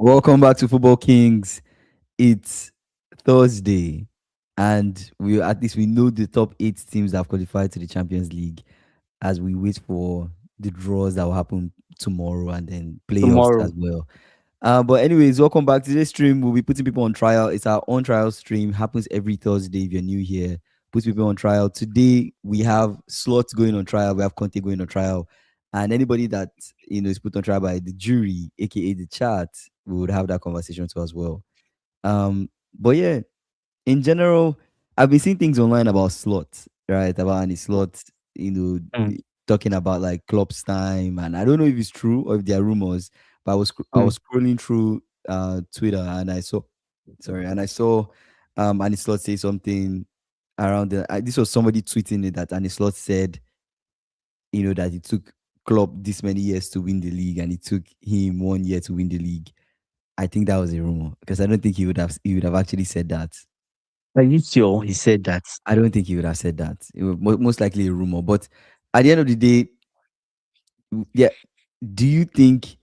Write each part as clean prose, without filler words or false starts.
Welcome back to Football Kings. It's Thursday, and we at least we know the top 8 teams that have qualified to the Champions League as we wait for the draws that will happen tomorrow and then playoffs as Tomorrow. well. But anyways, welcome back to this stream. We'll be putting people on trial. It's our on trial stream. Happens every Thursday if you're new here. Puts people on trial. Today we have slots going on trial. We have Conte going on trial. And anybody that is put on trial by the jury, aka the chat, we would have that conversation too as well. But yeah, in general, I've been seeing things online about slots, right? About any slots, Mm, talking about like Klopp's time, and I don't know if it's true or if there are rumors. But I mm, was scrolling through Twitter and I saw, sorry, and I saw Annie Slot say something around this was somebody tweeting it that Annie Slot said, that it took Klopp this many years to win the league and it took him 1 year to win the league. I think that was a rumor because I don't think he would have actually said that. are you sure he said that? I don't think he would have said that. It was most likely a rumor. But at the end of the day, yeah, do you think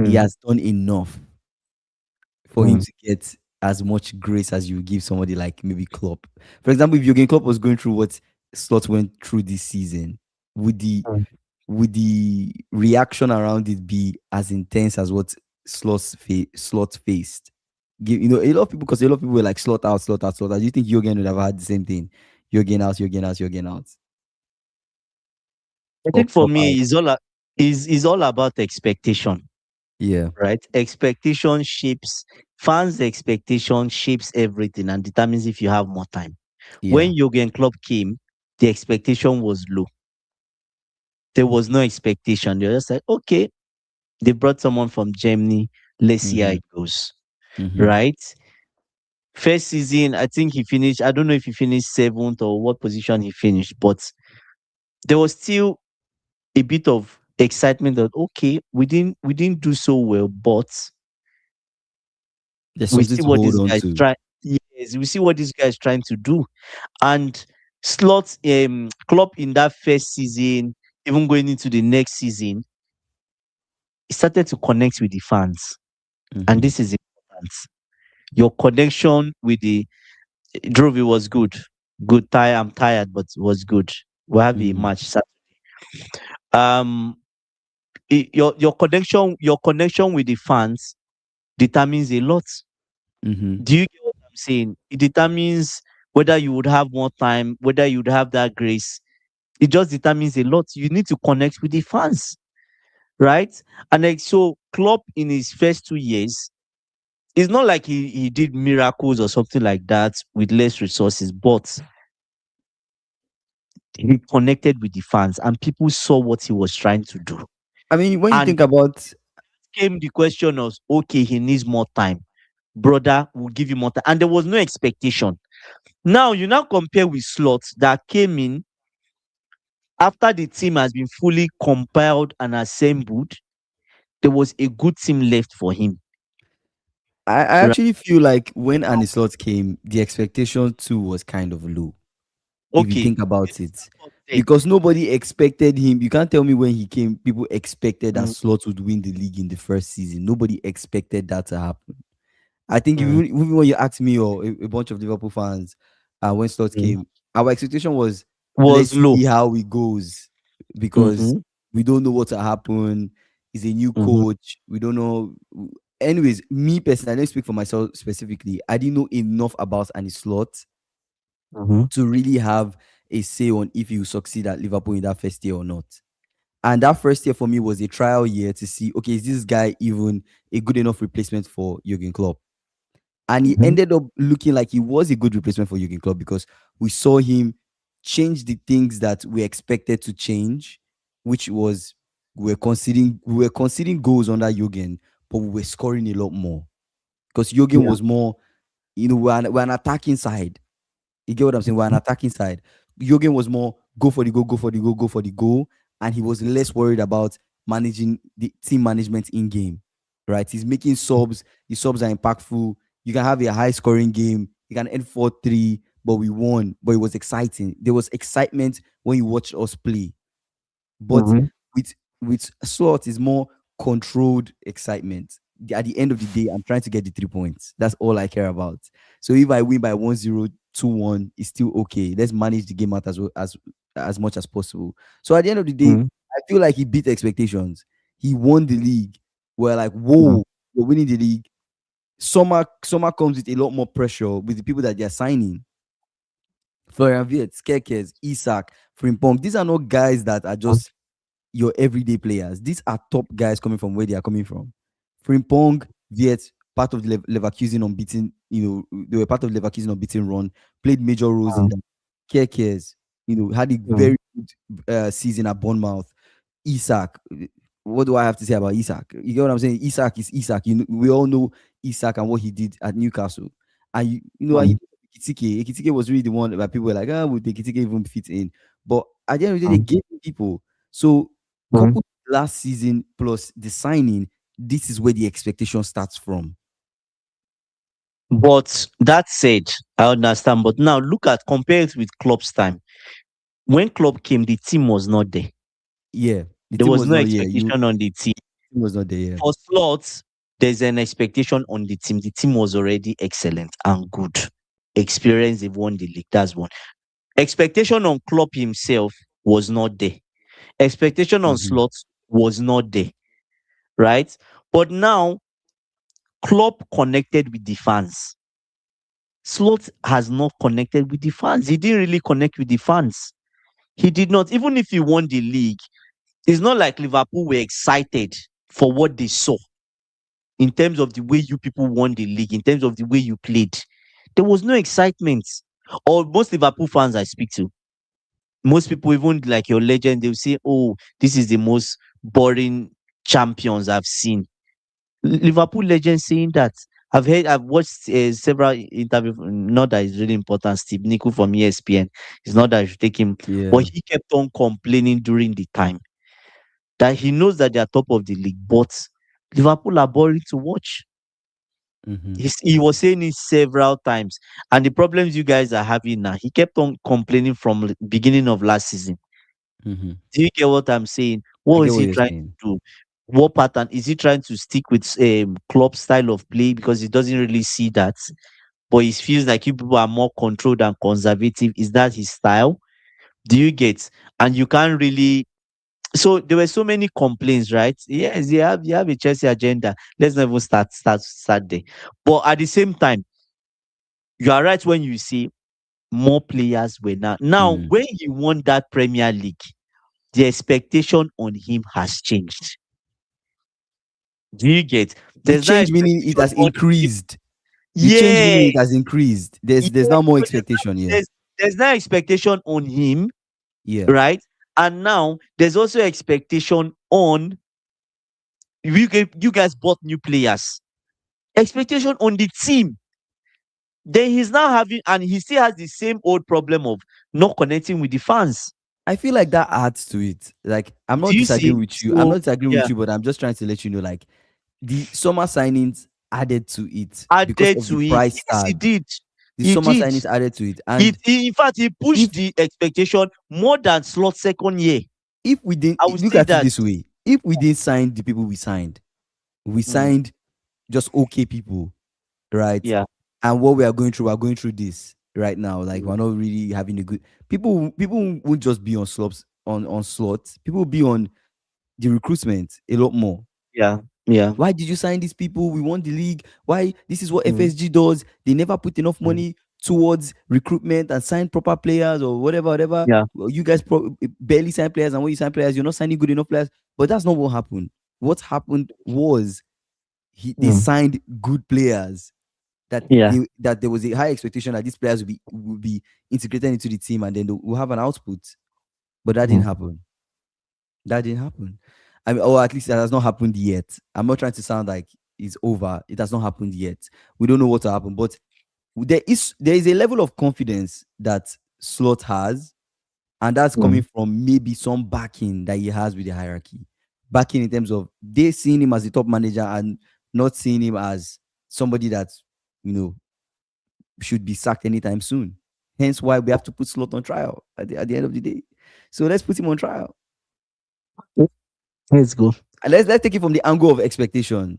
he Mm, has done enough for him mm, to get as much grace as you give somebody like maybe Klopp? For example, if Jurgen Klopp was going through what Slot went through this season, would the mm. would the reaction around it be as intense as what Slot faced? A lot of people, because a lot of people were like Slot out, Slot out, Slot out. Do you think Jurgen would have had the same thing? Jurgen out, Jurgen out, Jurgen out, I or think for Klopp me, out? is all about expectation, Yeah. right? Expectation shapes fans' expectation shapes everything and determines if you have more time. Yeah. When Jurgen Klopp came, the expectation was low. There was no expectation. They were just like, okay, they brought someone from Germany. Let's see how Mm-hmm. it goes, Mm-hmm. right? First season, I think he finished. I don't know if he finished seventh or what position he finished, but there was still a bit of excitement that okay, we didn't do so well, but There's we something see to what hold this on guy is to. trying. Yes, we see what this guy is trying to do. And Slot Klopp in that first season, even going into the next season, he started to connect with the fans. And Mm-hmm. this is important. Your connection with the Drovi was good. Good tire. I'm tired, but it was good. We have a Mm-hmm. match. Um your connection with the fans determines a lot. Mm-hmm. Do you get what I'm saying? It determines whether you would have more time, whether you'd have that grace. It just determines a lot. You need to connect with the fans, right? And like so, Klopp in his first 2 years, it's not like he did miracles or something like that with less resources, but he connected with the fans and people saw what he was trying to do. I mean, when you And think about, came the question of okay, he needs more time. Brother, will give you more time. And there was no expectation. Now you now compare with slots that came in after the team has been fully compiled and assembled. There was a good team left for him. I Right. actually feel like when Annie Slot came, the expectation too was kind of low. If you Okay. think about it, Set. because nobody expected him. You can't tell me when he came, people expected that Mm, Slot would win the league in the first season. Nobody expected that to happen. I think mm, even when you ask me or a bunch of Liverpool fans, when Slot mm. came, our expectation was Was let's low. see how it goes because Mm-hmm, we don't know what will happen. He's a new mm-hmm, coach. We don't know. Anyways, me personally, let me speak for myself specifically. I didn't know enough about Annie Slot mm-hmm, to really have a say on if he will succeed at Liverpool in that first year or not. And that first year for me was a trial year to see, okay, is this guy even a good enough replacement for Jurgen Klopp? And he mm-hmm, ended up looking like he was a good replacement for Jurgen Klopp because we saw him change the things that we expected to change, which was we were conceding goals under Jurgen, but we were scoring a lot more because Jurgen yeah. was more, we're an attacking side. You get what I'm saying? We're an attacking side. Jurgen was more go for the goal, go for the goal, go for the goal, and he was less worried about managing the team management in game. Right? He's making subs. His subs are impactful. You can have a high scoring game. You can end 4-3, but we won. But it was exciting. There was excitement when you watch us play. But Mm-hmm, with Slot is more controlled excitement. at the end of the day, I'm trying to get the 3 points. That's all I care about. So if I win by 1-0, 2-1, it's still okay. Let's manage the game out as much as possible. So at the end of the day, Mm, I feel like he beat expectations. He won the league. We're like, mm, whoa, we're winning the league. Summer comes with a lot more pressure with the people that they're signing. Florian Wirtz, Kerkez, Isak, Frimpong. These are not guys that are mm, just your everyday players. These are top guys coming from where they are coming from. Frimpong, Wirtz, part of the Leverkusen unbeaten, they were part of Leverkusen unbeaten run, played major roles in mm, that. Kerkez, had a mm. very good season at Bournemouth. Isak, what do I have to say about Isak? You get what I'm saying? Isak is Isak. We all know Isak and what he did at Newcastle. And and Mm, Ekitike was really the one that people were like, would Ekitike even fit in? But at the end of the day, they mm, gave people. So mm. coupled with last season plus the signing, this is where the expectation starts from. But that said, I understand. But now look at compare it with Klopp's time. When Klopp came, the team was not there. Yeah, the There team was was no not here. You expectation on the team. team was not there. Yeah. For slots, there's an expectation on the team. The team was already excellent and good. Experience, they've won the league. That's one. Expectation on Klopp himself was not there. Expectation on Mm-hmm. slots was not there. Right? But now Klopp connected with the fans. Slot has not connected with the fans. He didn't really connect with the fans. He did not. Even if he won the league, it's not like Liverpool were excited for what they saw in terms of the way you people won the league, in terms of the way you played. There was no excitement. Or most Liverpool fans I speak to, most people, even like your legend, they'll say, "Oh, this is the most boring champions I've seen." Liverpool legend saying that. I've watched several interviews. Not that it's really important. Steve Nico from ESPN. It's not that I should take him, but Yeah. he kept on complaining during the time that he knows that they are top of the league, but Liverpool are boring to watch. Mm-hmm. He was saying it several times, and the problems you guys are having now, he kept on complaining from beginning of last season. Mm-hmm. Do you get what I'm saying? I What get is what he you're trying to saying. do? What pattern is he trying to stick with? Club style of play because he doesn't really see that, but he feels like you people are more controlled and conservative. Is that his style? Do you get? And you can't really. So there were so many complaints, right? Yes, you have a Chelsea agenda. Let's not even start there. But at the same time, you are right when you say more players were now. Now, Mm. when he won that Premier League, the expectation on him has changed. Do you get? The There's no change meaning it expectation has on him. increased. The change meaning it has Yes, increased. yes. There's now more So expectation. Yeah. there's no expectation on him, Yeah. right? And now there's also expectation on you guys bought new players. Expectation on the team. Then he's now having, and he still has the same old problem of not connecting with the fans. I feel like that adds to it. Like, I'm Do not you disagreeing see? with you. I'm So not disagreeing with yeah, you, but I'm just trying to let you know, like, the summer signings added to it because added of the to it. price Yes, he tag. did. The He summer did. signings added to it. He, And he in fact he pushed if the expectation more than slot second year. if we didn't I will look say at it that. this way, if we didn't sign the people we Mm, signed just okay people, right? yeah. And what we're going through this right now. Like, Mm, we're not really having a good people. People won't just be on slots on slots. People will be on the recruitment a lot more. yeah. Yeah. Why did you sign these people? We won the league. Why? This is what Mm, FSG does. They never put enough mm, money towards recruitment and sign proper players or whatever. yeah. Well, you guys barely sign players, and when you sign players, you're not signing good enough players. But that's not what happened. What happened was they Mm, signed good players yeah. that there was a high expectation that these players will be integrated into the team and then we'll have an output. But that didn't Mm, happen. That didn't happen. I mean, or at least that has not happened yet. I'm not trying to sound like it's over. It has not happened yet. We don't know what will happen, but there is a level of confidence that Slot has, and that's coming mm, from maybe some backing that he has with the hierarchy. Backing in terms of they seeing him as the top manager and not seeing him as somebody that you know should be sacked anytime soon. Hence why we have to put Slot on trial at the end of the day. So let's put him on trial. mm. Let's go. And let's take it from the angle of expectation.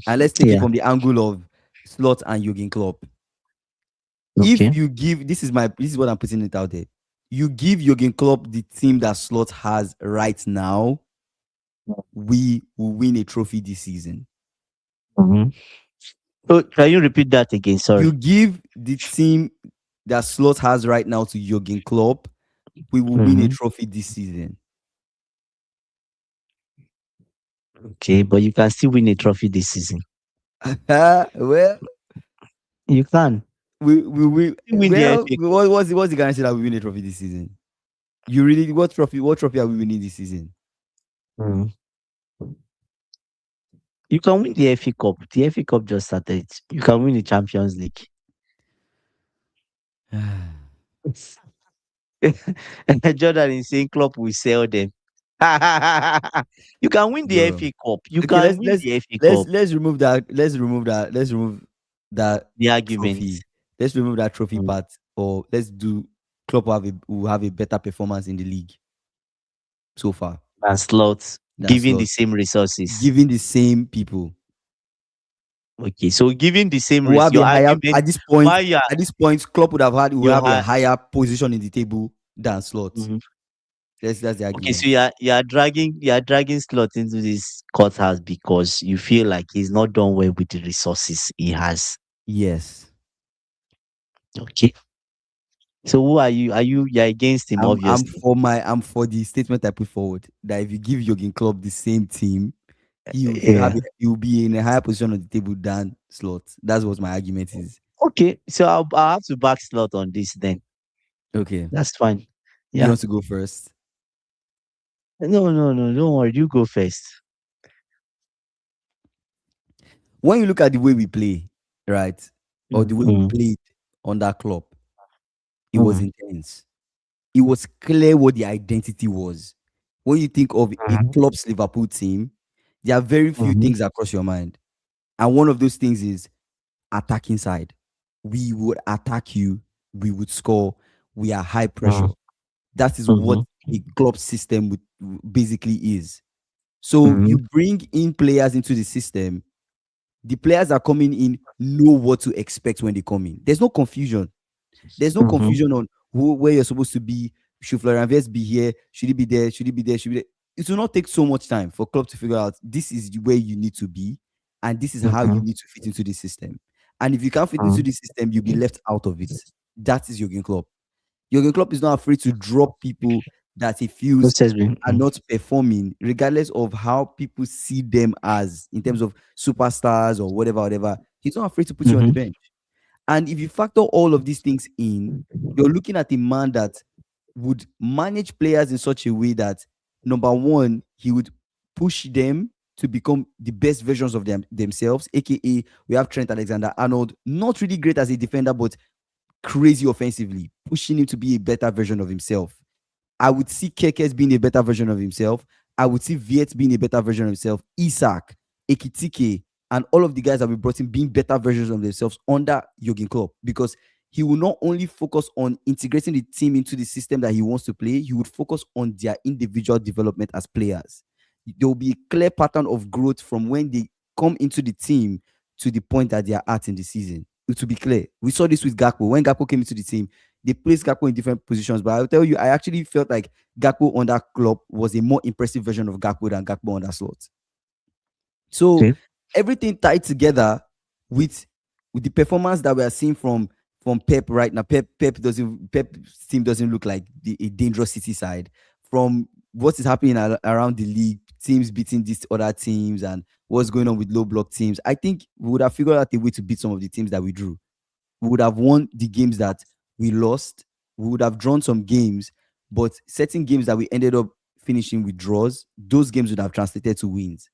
And let's take it Yeah. from the angle of Slot and Jurgen Klopp. If Okay. you give, this is what I'm putting it out there. You give Jurgen Klopp the team that Slot has right now, we will win a trophy this season. Mm-hmm. So can you repeat that again? You Sorry. give the team that Slot has right now to Jurgen Klopp, we will win a Mm-hmm. trophy this season. Okay, but you can still win a trophy this season. Well, You can. we You win the well, FA Cup. what's the guarantee that we win a trophy this season? You really, what trophy are we winning this season? Mm. You can win the FA Cup. The FA Cup just started. You can win the Champions League. Jordan is saying club will sell them. You can win the Bro. FA Cup. You Okay, can let's win let's the FA let's Cup. let's remove that. Let's remove that The argument. trophy. Let's remove that trophy Mm. part. Or let's do Klopp will have a better performance in the league so far And slots than giving the Slot. same resources. Giving the same people Okay, so giving the same who have a your higher argument at this point. why you are At this point, Klopp will you have a are higher position in the table than Slot. mhm. That's the Okay, so argument. you are dragging slot into this courthouse because you feel like he's not done well with the resources he has. Yes. Okay. So who are you? You're against him, obviously. I'm for the statement I put forward that if you give Jurgen Klopp the same team, Yeah. he will be in a higher position on the table than Slot. That's what my argument is. Okay. So I'll have to back slot on this then. Okay. That's fine. You Yeah. want to go first? No, no, no. Don't worry. You go first. When you look at the way we play, right, or the way we Mm-hmm. played on that club, it was Mm-hmm. intense. It was clear what the identity was. When you think of a club's Liverpool team, there are very few Mm-hmm. things that cross your mind. And one of those things is attacking side. We would attack you, we would score, we are high pressure. That is what Mm-hmm. a club system basically is. So Mm-hmm. you bring in players into the system. The players that are coming in know what to expect when they come in. There's no confusion. There's no Mm-hmm. confusion on where you're supposed to be. Should Florian Wirtz be here? Should he be there? Should he be there? Should he be there? It will not take so much time for club to figure out this is where you need to be, and this is how you Mm-hmm. need to fit into the system. And if you can't fit into Mm-hmm. the system, you'll be left out of it. That is Jurgen Klopp. Jurgen Klopp is not afraid to drop people that he feels Process me. are not performing, regardless of how people see them as in terms of superstars or whatever. He's not afraid to put you on the Mm-hmm. bench. And if you factor all of these things in, you're looking at a man that would manage players in such a way that, number one, he would push them to become the best versions of themselves, aka we have Trent Alexander-Arnold, not really great as a defender, but crazy offensively, pushing him to be a better version of himself. I would see Kekes being a better version of himself. I would see Viet being a better version of himself. Isak, Ekitike, and all of the guys that we brought in being better versions of themselves under Jurgen Klopp, because he will not only focus on integrating the team into the system that he wants to play, he would focus on their individual development as players. There will be a clear pattern of growth from when they come into the team to the point that they are at in the season. It will be clear. We saw this with Gakpo. When Gakpo came into the team, they placed Gakpo in different positions. But I'll tell you, I actually felt like Gakpo on that club was a more impressive version of Gakpo than Gakpo on that slot. So Okay. everything tied together with the performance that we are seeing from Pep right now. Pep's team doesn't look like a dangerous City side. From what is happening around the league, teams beating these other teams, and what's going on with low block teams, I think we would have figured out a way to beat some of the teams that we drew. We would have won the games that we lost. We would have drawn some games, but certain games that we ended up finishing with draws, those games would have translated to wins.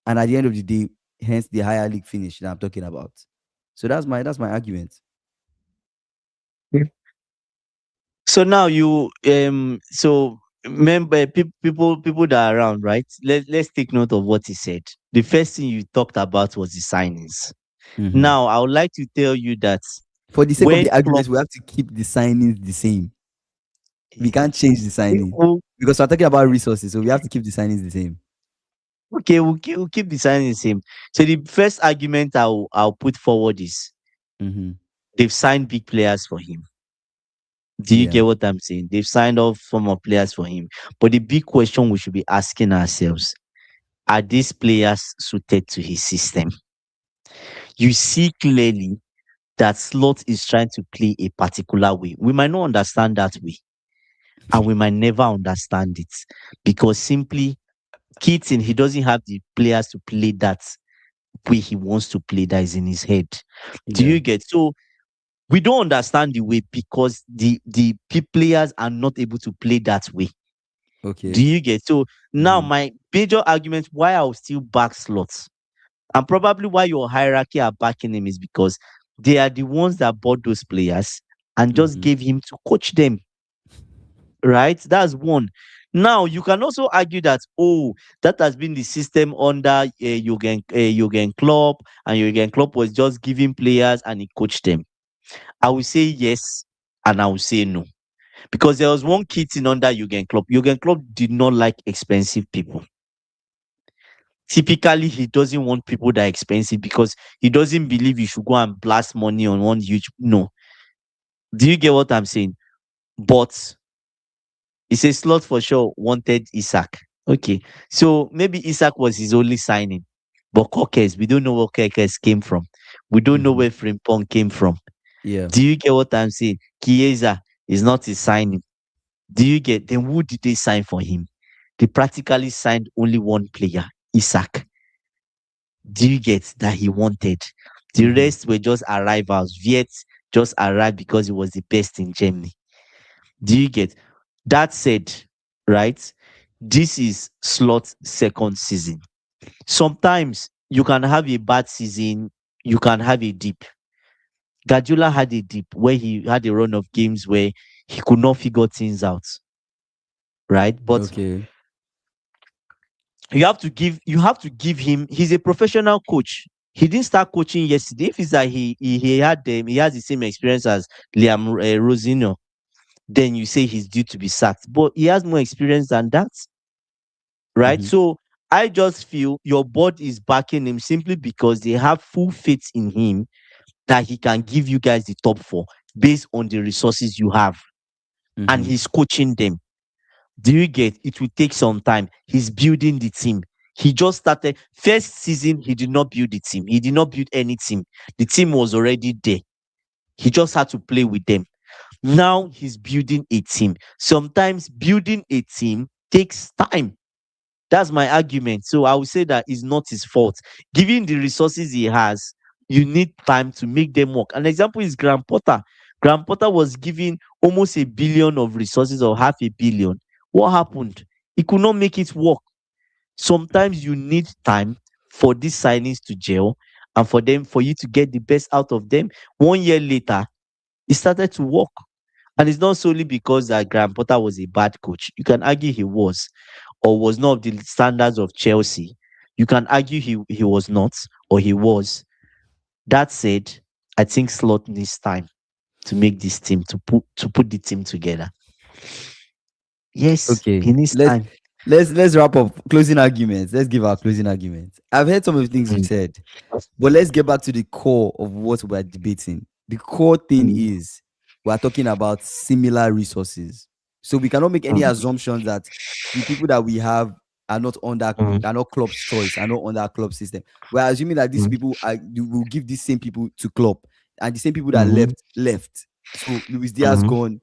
And at the end of the day, hence the higher league finish that I'm talking about. So that's my argument. So now so remember people that are around, right? Let's take note of what he said. The first thing you talked about was the signings. Mhm. Now I would like to tell you that For the sake of when the Klopp argument, we have to keep the signings the same. We can't change the signing who- because we're talking about resources, so we have to keep the signings the same. Okay, we'll keep deciding the same. So the first argument I'll put forward is Mm-hmm. they've signed big players for him. Do you Yeah. get what I'm saying? They've signed off former players for him. But the big question we should be asking ourselves, are these players suited to his system? You see clearly that Slot is trying to play a particular way. We might not understand that way, and we might never understand it because simply Keaton, he doesn't have the players to play that way he wants to play that is in his head. Do Yeah. you get? So we don't understand the way because the players are not able to play that way. Do Okay. you get? So now Mm-hmm. my major argument why I'll still back Slots and probably why your hierarchy are backing him is because they are the ones that bought those players and just Mm-hmm. gave him to coach them. Right? That's one. Now you can also argue that that has been the system under Jurgen Klopp, and Jurgen Klopp was just giving players and he coached them. I will say yes, and I will say no because there was one key thing under Jurgen Klopp. Jurgen Klopp did not like expensive people. Typically, he doesn't want people that are expensive because he doesn't believe you should go and blast money on one huge. No, do you get what I'm saying? But it's a slot for sure wanted Isaac. Okay. So maybe Isaac was his only signing. But Kokes, we don't know where Kokes came from. We don't know Mm-hmm. where Frimpong came from. Yeah. Do you get what I'm saying? Chiesa is not his signing. Do you get? Then who did they sign for him? They practically signed only one player, Isaac. Do you get that he wanted? The Mm-hmm. rest were just arrivals. Viet just arrived because he was the best in Germany. Do you get? That said, right? This is Slot's second season. Sometimes you can have a bad season, you can have a dip. Guardiola had a dip where he had a run of games where he could not figure things out, right? But Okay. you have to give him. He's a professional coach. He didn't start coaching yesterday. If it's that he has the same experience as Liam Rosino, then you say he's due to be sacked. But he has more experience than that, right? Mm-hmm. So I just feel your board is backing him simply because they have full faith in him that he can give you guys the top four based on the resources you have, and Mm-hmm. he's coaching them. Do you get? It will take some time. He's building the team. He just started first season. He did not build the team. He did not build any team. The team was already there. He just had to play with them. Now he's building a team. Sometimes building a team takes time. That's my argument. So I would say that it's not his fault. Given the resources he has, you need time to make them work. An example is Graham Potter. Graham Potter was given almost 1 billion of resources or 500 million. What happened? He could not make it work. Sometimes you need time for these signings to gel and for you to get the best out of them. 1 year later, it started to work. And it's not solely because that Graham Potter was a bad coach. You can argue he was, or was not of the standards of Chelsea. You can argue he was not, or he was. That said, I think Slot needs time to make this team to put the team together. Yes, Okay. he needs time. Let's wrap up closing arguments. Let's give our closing arguments. I've heard some of the things you Mm, said, but let's get back to the core of what we're debating. The core thing mm, is we're talking about similar resources. So we cannot make any mm, assumptions that the people that we have are not under mm, are not club's choice, are not under club system. We're assuming that these mm, people are you will give these same people to club, and the same people that mhm, left. So Luis Diaz mhm, gone,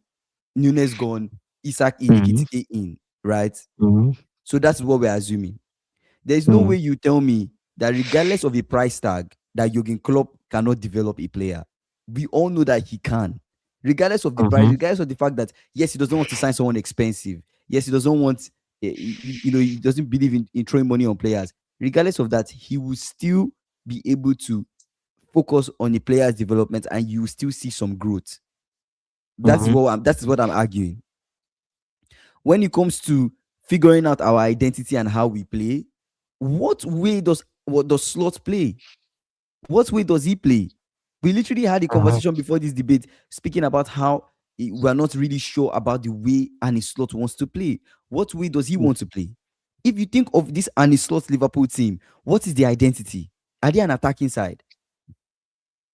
Nunes gone, Isaac in, mhm, Ekitike in, right? mhm, So that's what we're assuming. There's no mhm, way you tell me that regardless of a price tag, that Jurgen Klopp cannot develop a player. We all know that he can. Regardless of the price, mhm, regardless of the fact that yes, he doesn't want to sign someone expensive. Yes, he doesn't want, he doesn't believe in throwing money on players. Regardless of that, he will still be able to focus on the player's development, and you will still see some growth. mhm, That is what I'm arguing. When it comes to figuring out our identity and how we play, what does Slot play? What way does he play? We literally had a mhm, conversation before this debate speaking about how we're not really sure about the way Annie Slot wants to play. What way does he want to play? If you think of this Arne Slot Liverpool team, what is the identity? Are they an attacking side?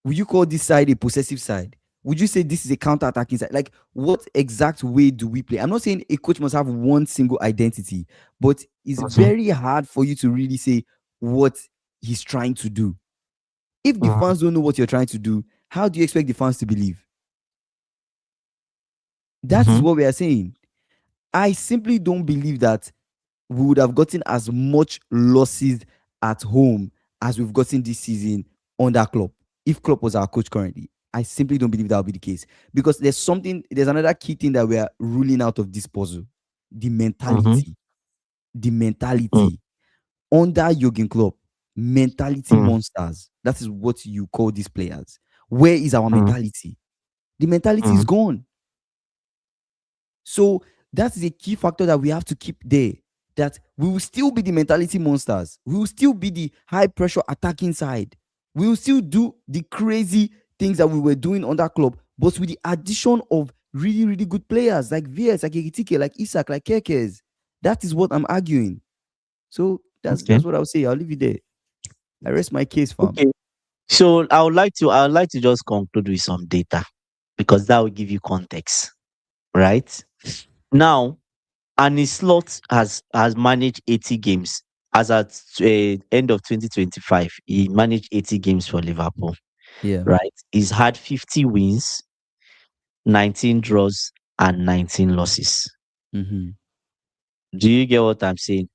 Would you call this side a possessive side? Would you say this is a counter-attacking side? Like, what exact way do we play? I'm not saying a coach must have one single identity, but it's Mhm. very hard for you to really say what he's trying to do. If the Mhm. fans don't know what you're trying to do, how do you expect the fans to believe? That is Mhm. what we are saying. I simply don't believe that we would have gotten as much losses at home as we've gotten this season under Klopp. If Klopp was our coach currently, I simply don't believe that will be the case, because there's another key thing that we are ruling out of this puzzle: the Mhm. mentality. The Mm. mentality under Jurgen Klopp, mentality Mm. monsters. That is what you call these players. Where is our Mm. mentality? The mentality is Mm. gone. So that is a key factor that we have to keep there. That we will still be the mentality monsters. We will still be the high pressure attacking side. We will still do the crazy things that we were doing on that club, but with the addition of really, really good players like VS, like Ekitike, like Isak, like Kekes. That is what I'm arguing. So Okay. that's what I'll say. I'll leave it there. I rest my case, fam. Okay. So I would like to just conclude with some data because that will give you context, right? Now, and his slot has managed 80 games. As at end of 2025, he managed 80 games for Liverpool, Yeah. right? He's had 50 wins, 19 draws, and 19 losses. Mm-hmm. Do you get what I'm saying?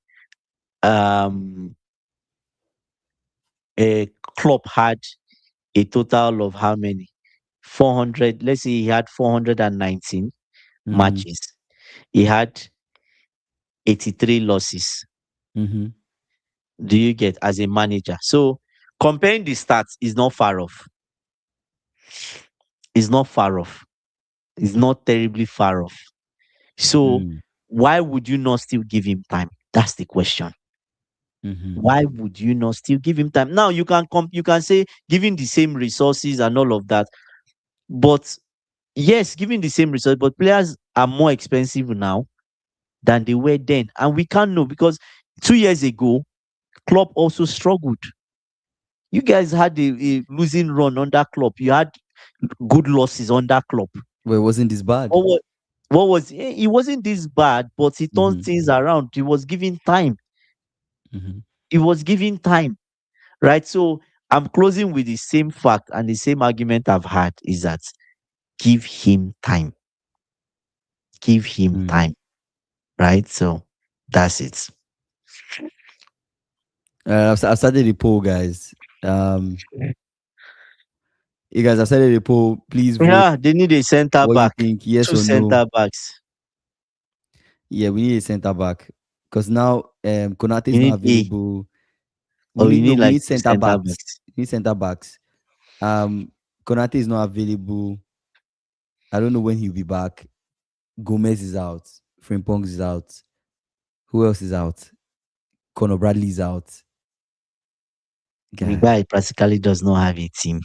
Um, a Klopp had a total of how many? 400. Let's say he had 419 Mm-hmm. matches. He had 83 losses. Mm-hmm. Do you get as a manager? So comparing the stats is not far off. It's not far off. It's not terribly far off. So Mm. why would you not still give him time? That's the question. Mm-hmm. Why would you not still give him time? Now you can say giving the same resources and all of that, but yes, giving the same resource, but players are more expensive now than they were then, and we can't know because 2 years ago, Klopp also struggled. You guys had a losing run under Klopp. You had good losses under Klopp. Well, it wasn't this bad. What was it wasn't this bad, but he turned Mm-hmm. things around. He was giving time. Mm-hmm. He was giving time, right? So I'm closing with the same fact and the same argument I've had is that give him time. Give him Mm. time, right? So that's it. I've started the poll, guys. You guys, I've started the poll. Please vote Yeah, they need a center what you back, think, yes two or no. center backs. Yeah, we need a center back because now Konate You is not need a, available. We or you need no, need we like need two center center backs. backs. We need center backs. Konate is not available. I don't know when he'll be back. Gomez is out. Frimpong is out. Who else is out? Conor Bradley is out. The Guy, guy practically does not have a team.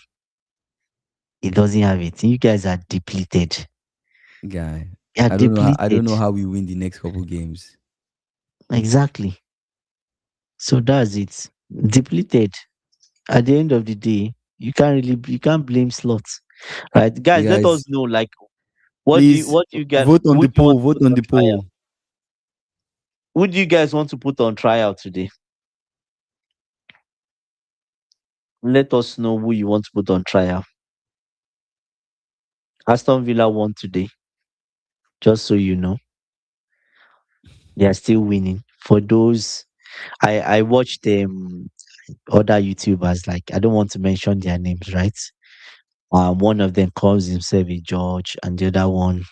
He doesn't have a team. You guys are depleted. guy. You are I don't depleted. know how we win the next couple games. Exactly. So that's it. Depleted. At the end of the day, you can't blame slots. Right. You Guys, let us guys, know like please what do you get vote on who the do you want poll. to Vote put on on the trial? poll. Who do you guys want to put on trial today? Let us know who you want to put on trial. Aston Villa won today, just so you know. They are still winning. For those I watched other YouTubers, like I don't want to mention their names, right? One of them calls himself a George, and the other one,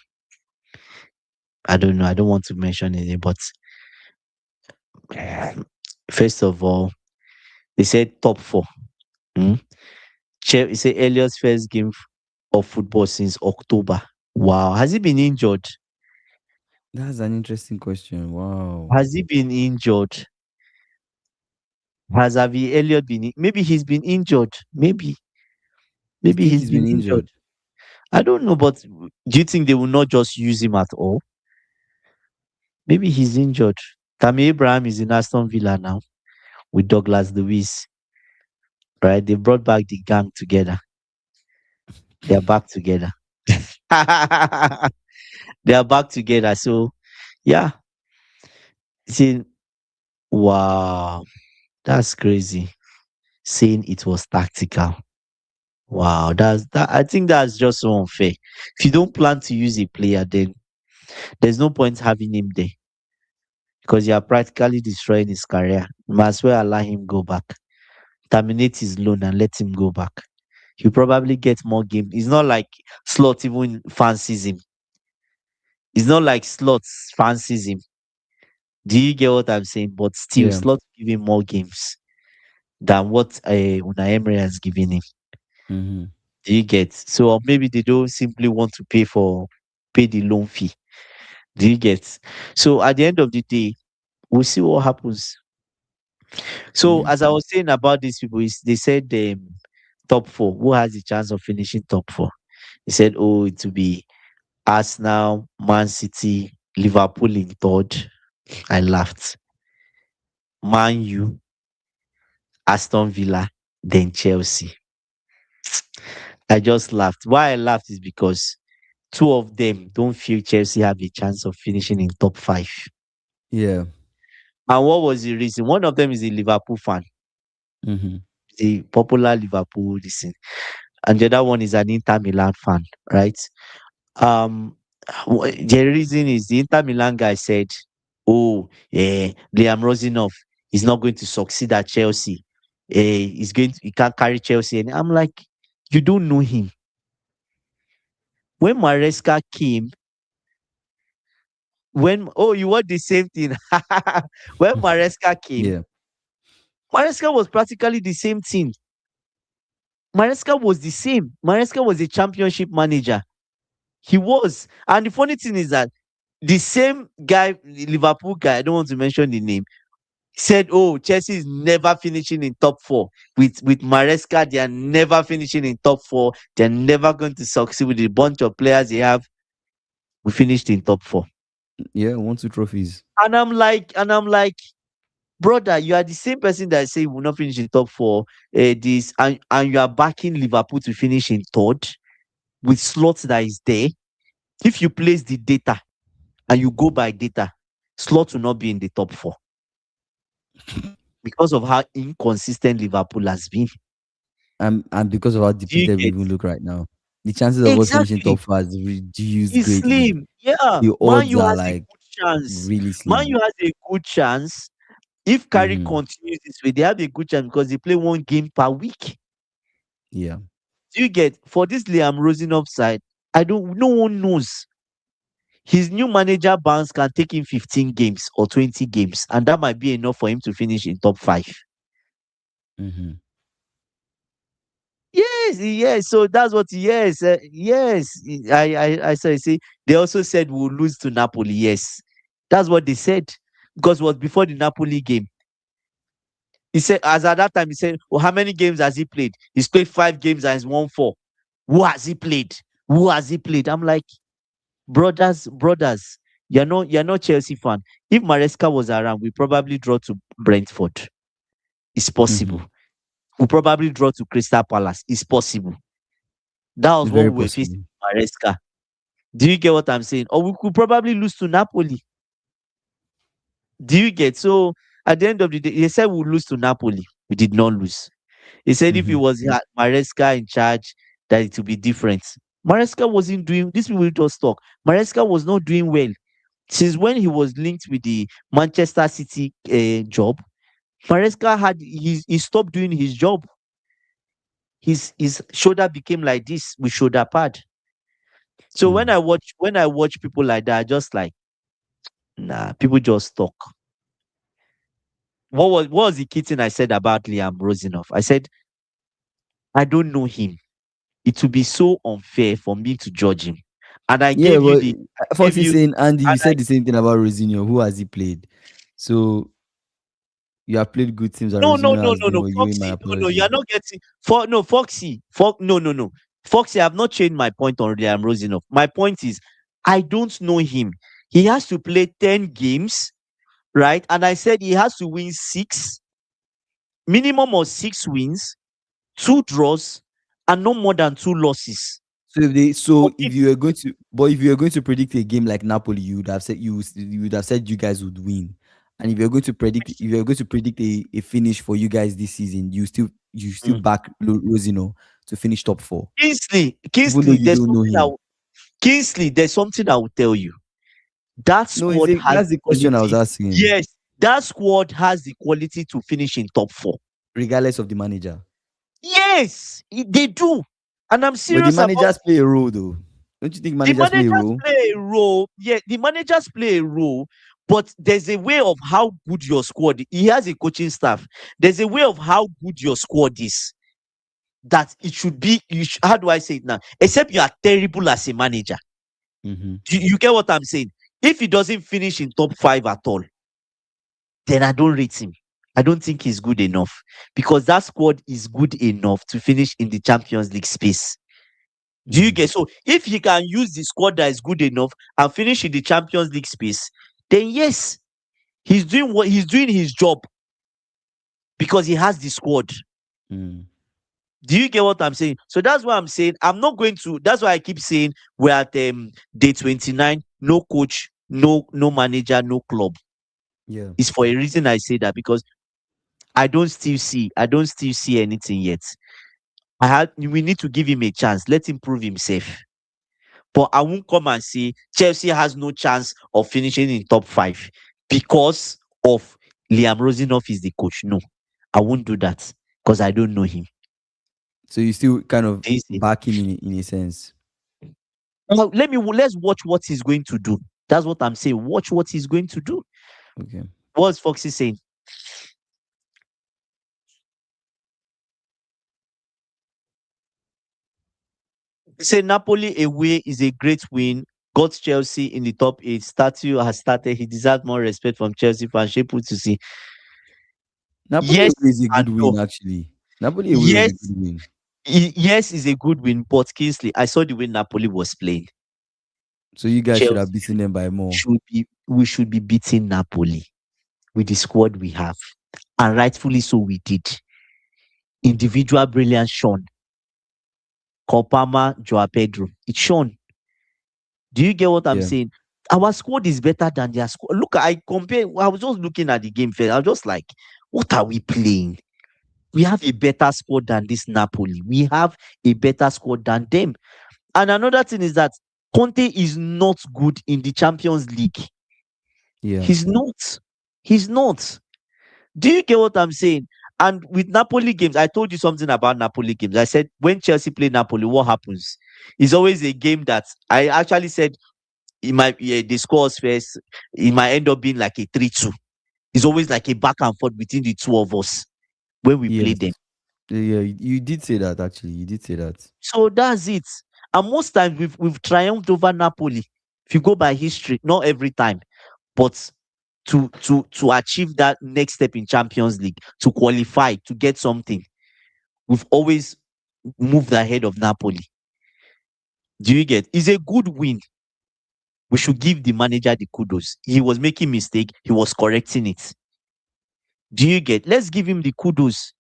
I don't know. I don't want to mention it, but first of all, they said top four. Hmm? He said Elliot's first game of football since October. Wow, has he been injured? That's an interesting question. Wow. Has he been injured? Has Avi Elliott been? Maybe he's been injured. You Maybe think he's he's been been injured. injured? I don't know, but do you think they will not just use him at all? Maybe he's injured. Tammy Abraham is in Aston Villa now with Douglas Luiz, right? They brought back the gang together. They are back together. They are back together. So yeah, see, wow, that's crazy. Saying it was tactical. Wow, that's that. I think that's just so unfair. If you don't plan to use a player, then there's no point having him there because you are practically destroying his career. You might as well allow him go back, terminate his loan, and let him go back. He'll probably get more game. It's not like Slot even fancies him. It's not like Slots fancies him. Do you get what I'm saying? But still, Yeah. Slot give him more games than what Unai Emery has given him. Mm-hmm. Do you get? So or maybe they don't simply want to pay the loan fee. Do you get? So at the end of the day, we'll see what happens. So Yeah. as I was saying about these people, is they said top four. Who has the chance of finishing top four? They said, oh, it will be Arsenal, Man City, Liverpool in third. I laughed. Man U, Aston Villa, then Chelsea. I just laughed. Why I laughed is because two of them don't feel Chelsea have a chance of finishing in top five. Yeah. And what was the reason? One of them is a Liverpool fan, Mm-hmm. the popular Liverpool listen, and the other one is an Inter Milan fan, right? Um, the reason is the Inter Milan guy said, "Oh, Liam Rosinoff is not going to succeed at Chelsea. He can't carry Chelsea." And I'm like, you don't know him. When Maresca came, you want the same thing. When Maresca came, Yeah. Maresca was practically the same thing. Maresca was the same. Maresca was a championship manager. He was. And the funny thing is that the same guy, the Liverpool guy, I don't want to mention the name, said, "Oh, Chelsea is never finishing in top four. With Maresca, they are never finishing in top four. They're never going to succeed with the bunch of players they have. We finished in top four." Yeah. 1, 2 trophies. And I'm like, brother, you are the same person that say will not finish in top four. This and you are backing Liverpool to finish in third with slots that is there. If you place the data and you go by data, slot will not be in the top four because of how inconsistent Liverpool has been. And because of how Do you depleted we get? even look right now, the chances of us finishing Exactly. top five is reduced It's greatly. slim. Yeah. The Man odds U are has a like good chance. really Man slim. U has a good chance. If Carey Mm-hmm. continues this way, they have a good chance because they play one game per week. Yeah. Do you get? For this Liam Rosinoff side, no one knows. His new manager bounce can take him 15 games or 20 games, and that might be enough for him to finish in top five. Mm-hmm. Yes, yes. So that's what. Yes, yes. I saw. See, they also said we'll lose to Napoli. Yes, that's what they said because it was before the Napoli game. He said, as at that time, he said, "Well, how many games has he played? He's played 5 games and he's won 4. Who has he played? Who has he played?" I'm like, brothers, you're not Chelsea fan. If Maresca was around, we probably draw to Brentford. It's possible. Mm-hmm. We probably draw to Crystal Palace. It's possible. That was what Very we were facing possible. with Maresca. Do you get what I'm saying? Or we could probably lose to Napoli. Do you get? So at the end of the day, they said we'll lose to Napoli. We did not lose. He said if it Mm-hmm. was Maresca in charge, that it would be different. Maresca wasn't doing this. People just talk. Maresca was not doing well since when he was linked with the Manchester City job. Maresca he stopped doing his job. His shoulder became like this with shoulder pad. So when Mm. I watch people like that, I just like, nah, people just talk. What was the key thing I said about Liam Rosinoff? I said I don't know him. It would be so unfair for me to judge him. And I Yeah, gave you but the gave Foxy you saying Andy, and you I said the same thing about Rosinho. Who has he played? So you have played good teams, and no no Rosinho no has no been no well. Give me my Foxy, no, apology. you're not getting for no Foxy for no Foxy, I've not changed my point on Liam Rosinoff. My point is I don't know him. He has to play 10 games right? And I said he has to win minimum of 6 wins, 2 draws, and no more than 2 losses. So For if me, you were going to, but if you were going to predict a game like Napoli, you would have said you would have said you guys would win. And if you're going to predict a finish for you guys this season, you still mm, back Rosino to finish top four, even though Kingsley, you don't know him. there's something I will tell you. That No, squad has that's the the question I was quality. asking, Yes, that squad has the quality to finish in top four. regardless of the manager. Yes, they do. And I'm But the serious about managers play a role, though. Don't you think the managers play a managers role? play a role. Yeah, the managers play a role, but there's a way of how good your squad. He has a coaching staff. There's a way of how good your squad is that it should be. How do I say it now? Except you are terrible as a manager. Mm-hmm. You get what I'm saying? If he doesn't finish in top five at all, then I don't rate him. I don't think he's good enough because that squad is good enough to finish in the Champions League space. Do you Mm-hmm. get? So if he can use the squad that is good enough and finish in the Champions League space, then yes, he's doing his job because he has the squad. Mm. Do you get what I'm saying? So that's why I'm saying I'm not going to. That's why I keep saying we're at day 29. No coach, no manager, no club. Yeah. It's for a reason I say that because I don't still see anything yet. We need to give him a chance. Let him prove himself. But I won't come and say Chelsea has no chance of finishing in top five because of Liam Rosinoff is the coach. No, I won't do that because I don't know him. So you still kind of Do you see? back him in a sense. Now, let's watch what he's going to do. That's what I'm saying. Watch what he's going to do. Okay. What's Foxy saying? He said Napoli away is a great win. Got Chelsea in the top eight. Statue has started. He deserves more respect from Chelsea fans. Shaped to see. Napoli Yes away is a and good no. win, actually. Napoli away was a Yes, good win. yes is a good win, but Kingsley, I saw the way Napoli was playing. So you guys should have Chelsea beaten them by more. we should be beating Napoli with the squad we have, and rightfully so we did. Individual brilliance shown. Copama, Joao Pedro. It's shown. Do you get what I'm Yeah. saying? Our squad is better than their squad. Look, I compare. I was just looking at the game first. I was just like, what are we playing? We have a better squad than this Napoli. We have a better squad than them. And another thing is that Conte is not good in the Champions League. Yeah. He's not. He's not. Do you get what I'm saying? And with Napoli games, I told you something about Napoli games. I said when Chelsea play Napoli, what happens? It's always a game that I actually said it might the scores first. It might end up being like a 3-2. It's always like a back and forth between the two of us when we play Yes. them. Yeah, you did say that, actually. You did say that. So that's it. And most times we've triumphed over Napoli. If you go by history, not every time, but to achieve that next step in Champions League, to qualify, to get something, we've always moved ahead of Napoli. Do you get? It's a good win. We should give the manager the kudos. He was making mistake. He was correcting it. Do you get? Let's give him the kudos.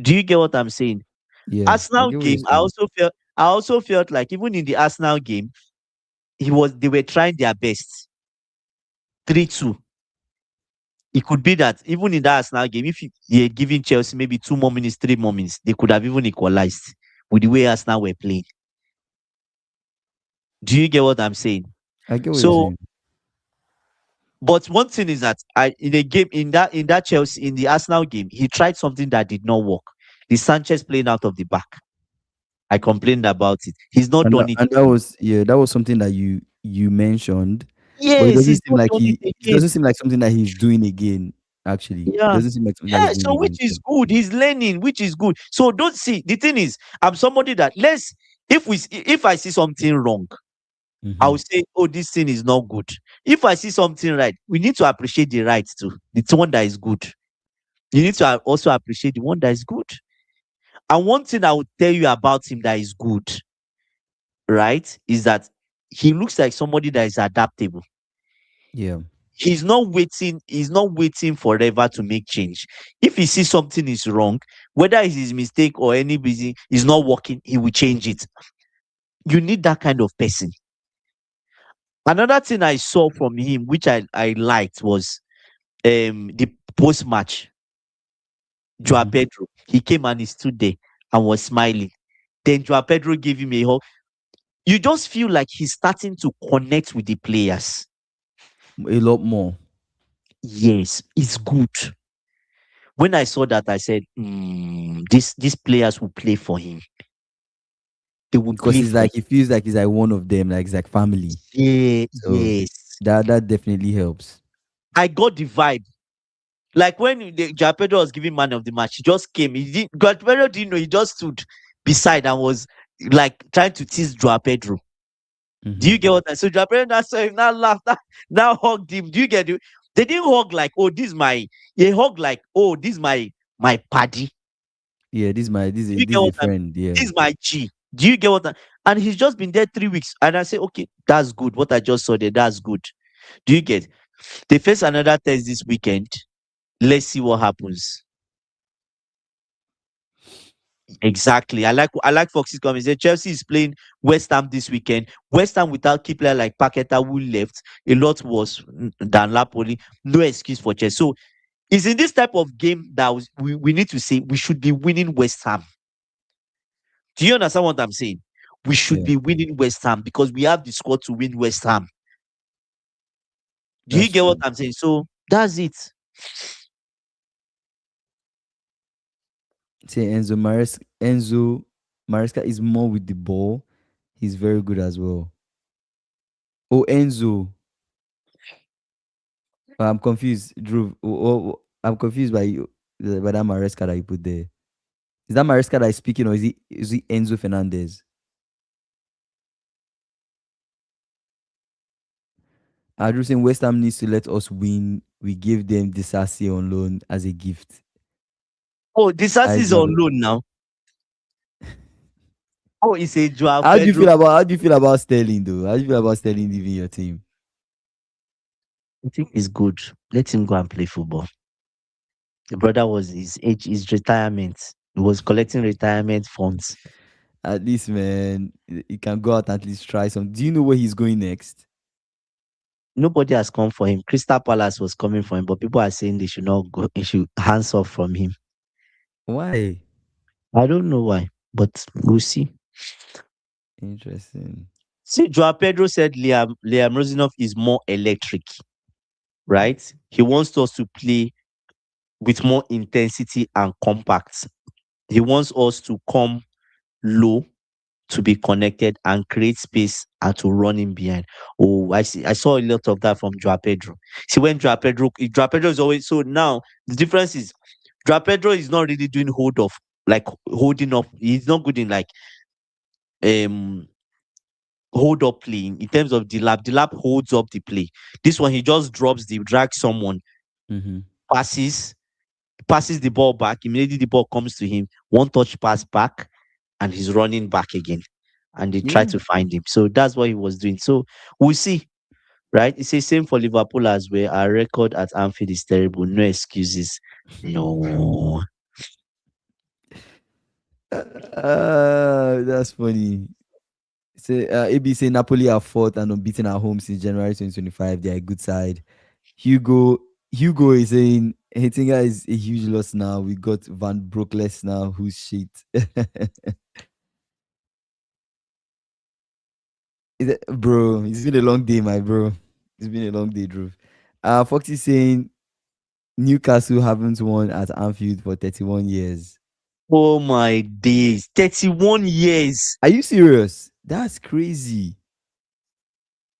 Do you get what I'm saying? Yeah. I Arsenal get what you're game, saying. I also felt like even in the Arsenal game, they were trying their best. 3-2. It could be that even in that Arsenal game, if you had given Chelsea maybe 2 more minutes, 3 more minutes, they could have even equalized with the way Arsenal were playing. Do you get what I'm saying? I get what you're So, saying. but one thing is that I in a game in that Chelsea in the Arsenal game, he tried something that did not work. The Sanchez playing out of the back. I complained about it. He's not done it. And that was, yeah, that was something that you mentioned, but Yes, he's not done it it again. doesn't seem like something that he's doing again, actually. It Yeah. doesn't seem like something that he's Yeah, doing so which again. is good. He's learning, which is good. So don't see the thing is, I'm somebody that if I see something wrong, Mm-hmm. I'll say, oh, this thing is not good. If I see something right, we need to appreciate the right too. The one that is good. You need to also appreciate the one that is good. And one thing I would tell you about him that is good, right, is that he looks like somebody that is adaptable. Yeah. He's not waiting forever to make change. If he sees something is wrong, whether it's his mistake or any reason is not working, he will change it. You need that kind of person. Another thing I saw from him, which I liked, was the post match. Joao Mm-hmm. Pedro, he came and he stood there and was smiling. Then Joao Pedro gave him a hug. You just feel like he's starting to connect with the players. A lot more. Yes, it's good. When I saw that, I said, these players will play for him. They will Because play he's for like, him. he feels like he's like one of them, like it's like family. Yeah, So yes. that definitely helps. I got the vibe. Like when Joao Pedro was giving man of the match, he just came. Joao Pedro didn't know. He just stood beside and was like trying to tease Joao Pedro. Do Mm-hmm. you get what I So Joao Pedro now saw him, now laughed, now hugged him. Do you get it? They didn't hug like, oh, this my. They hug like, oh, this my paddy. Yeah, this is my this Do is you this get is what a I mean? friend. Yeah, This is my G. Do you get what I And he's just been there 3 weeks. And I say, okay, that's good. What I just saw there, that's good. Do you get? They face another test this weekend. Let's see what happens. Exactly. I like Fox's comment. He said Chelsea is playing West Ham this weekend. West Ham without key player like Paqueta who left a lot worse than Napoli. No excuse for Chelsea. So it's in this type of game that we need to say we should be winning West Ham. Do you understand what I'm saying? We should yeah, be winning West Ham because we have the squad to win West Ham. Do you that's get what true. I'm saying? So that's it. Say Enzo Maresca is more with the ball. He's very good as well. Oh, Enzo. I'm confused, Drew. I'm confused by you, by that Maresca that you put there. Is that Maresca that is speaking, or is it Enzo Fernandez? I just saying West Ham needs to let us win. We give them Disasi on loan as a gift. Oh, Disasi I is on do. loan now. Oh, it's a Joao How do you Pedro. feel about how do you feel about Sterling though? How do you feel about Sterling leaving your team? I think it's good. Let him go and play football. The brother was his age, his retirement. He was collecting retirement funds. At least, man, he can go out and at least try some. Do you know where he's going next? Nobody has come for him. Crystal Palace was coming for him, but people are saying they should not go. They should hands off from him. Why? I don't know why, but we'll see. Interesting. See, Joao Pedro said Liam Rosinoff is more electric, right? He wants us to play with more intensity and compact. He wants us to come low to be connected and create space and to run in behind. Oh, I see. I saw a lot of that from Joao Pedro. See, when Joao Pedro is always so now the difference is Joao Pedro is not really doing hold off, like holding up. He's not good in like um hold up playing in terms of the lap. The lap holds up the play. This one he just drops the drag someone, Mm-hmm. passes, passes the ball back. Immediately the ball comes to him, one touch pass back, and he's running back again. And they try Yeah, to find him. So that's what he was doing. So we'll see, right? It's the same for Liverpool as well. Our record at Anfield is terrible. No excuses. No. that's funny. Say AB say Napoli are fourth and unbeaten at home since January 2025. They are a good side. Hugo is saying Heitinga is a huge loss now. We got Van Broekless now, who's shit. Bro, it's been a long day, my bro. It's been a long day, Drew. Foxy saying Newcastle haven't won at Anfield for 31 years. Oh my days. 31 years. Are you serious? That's crazy.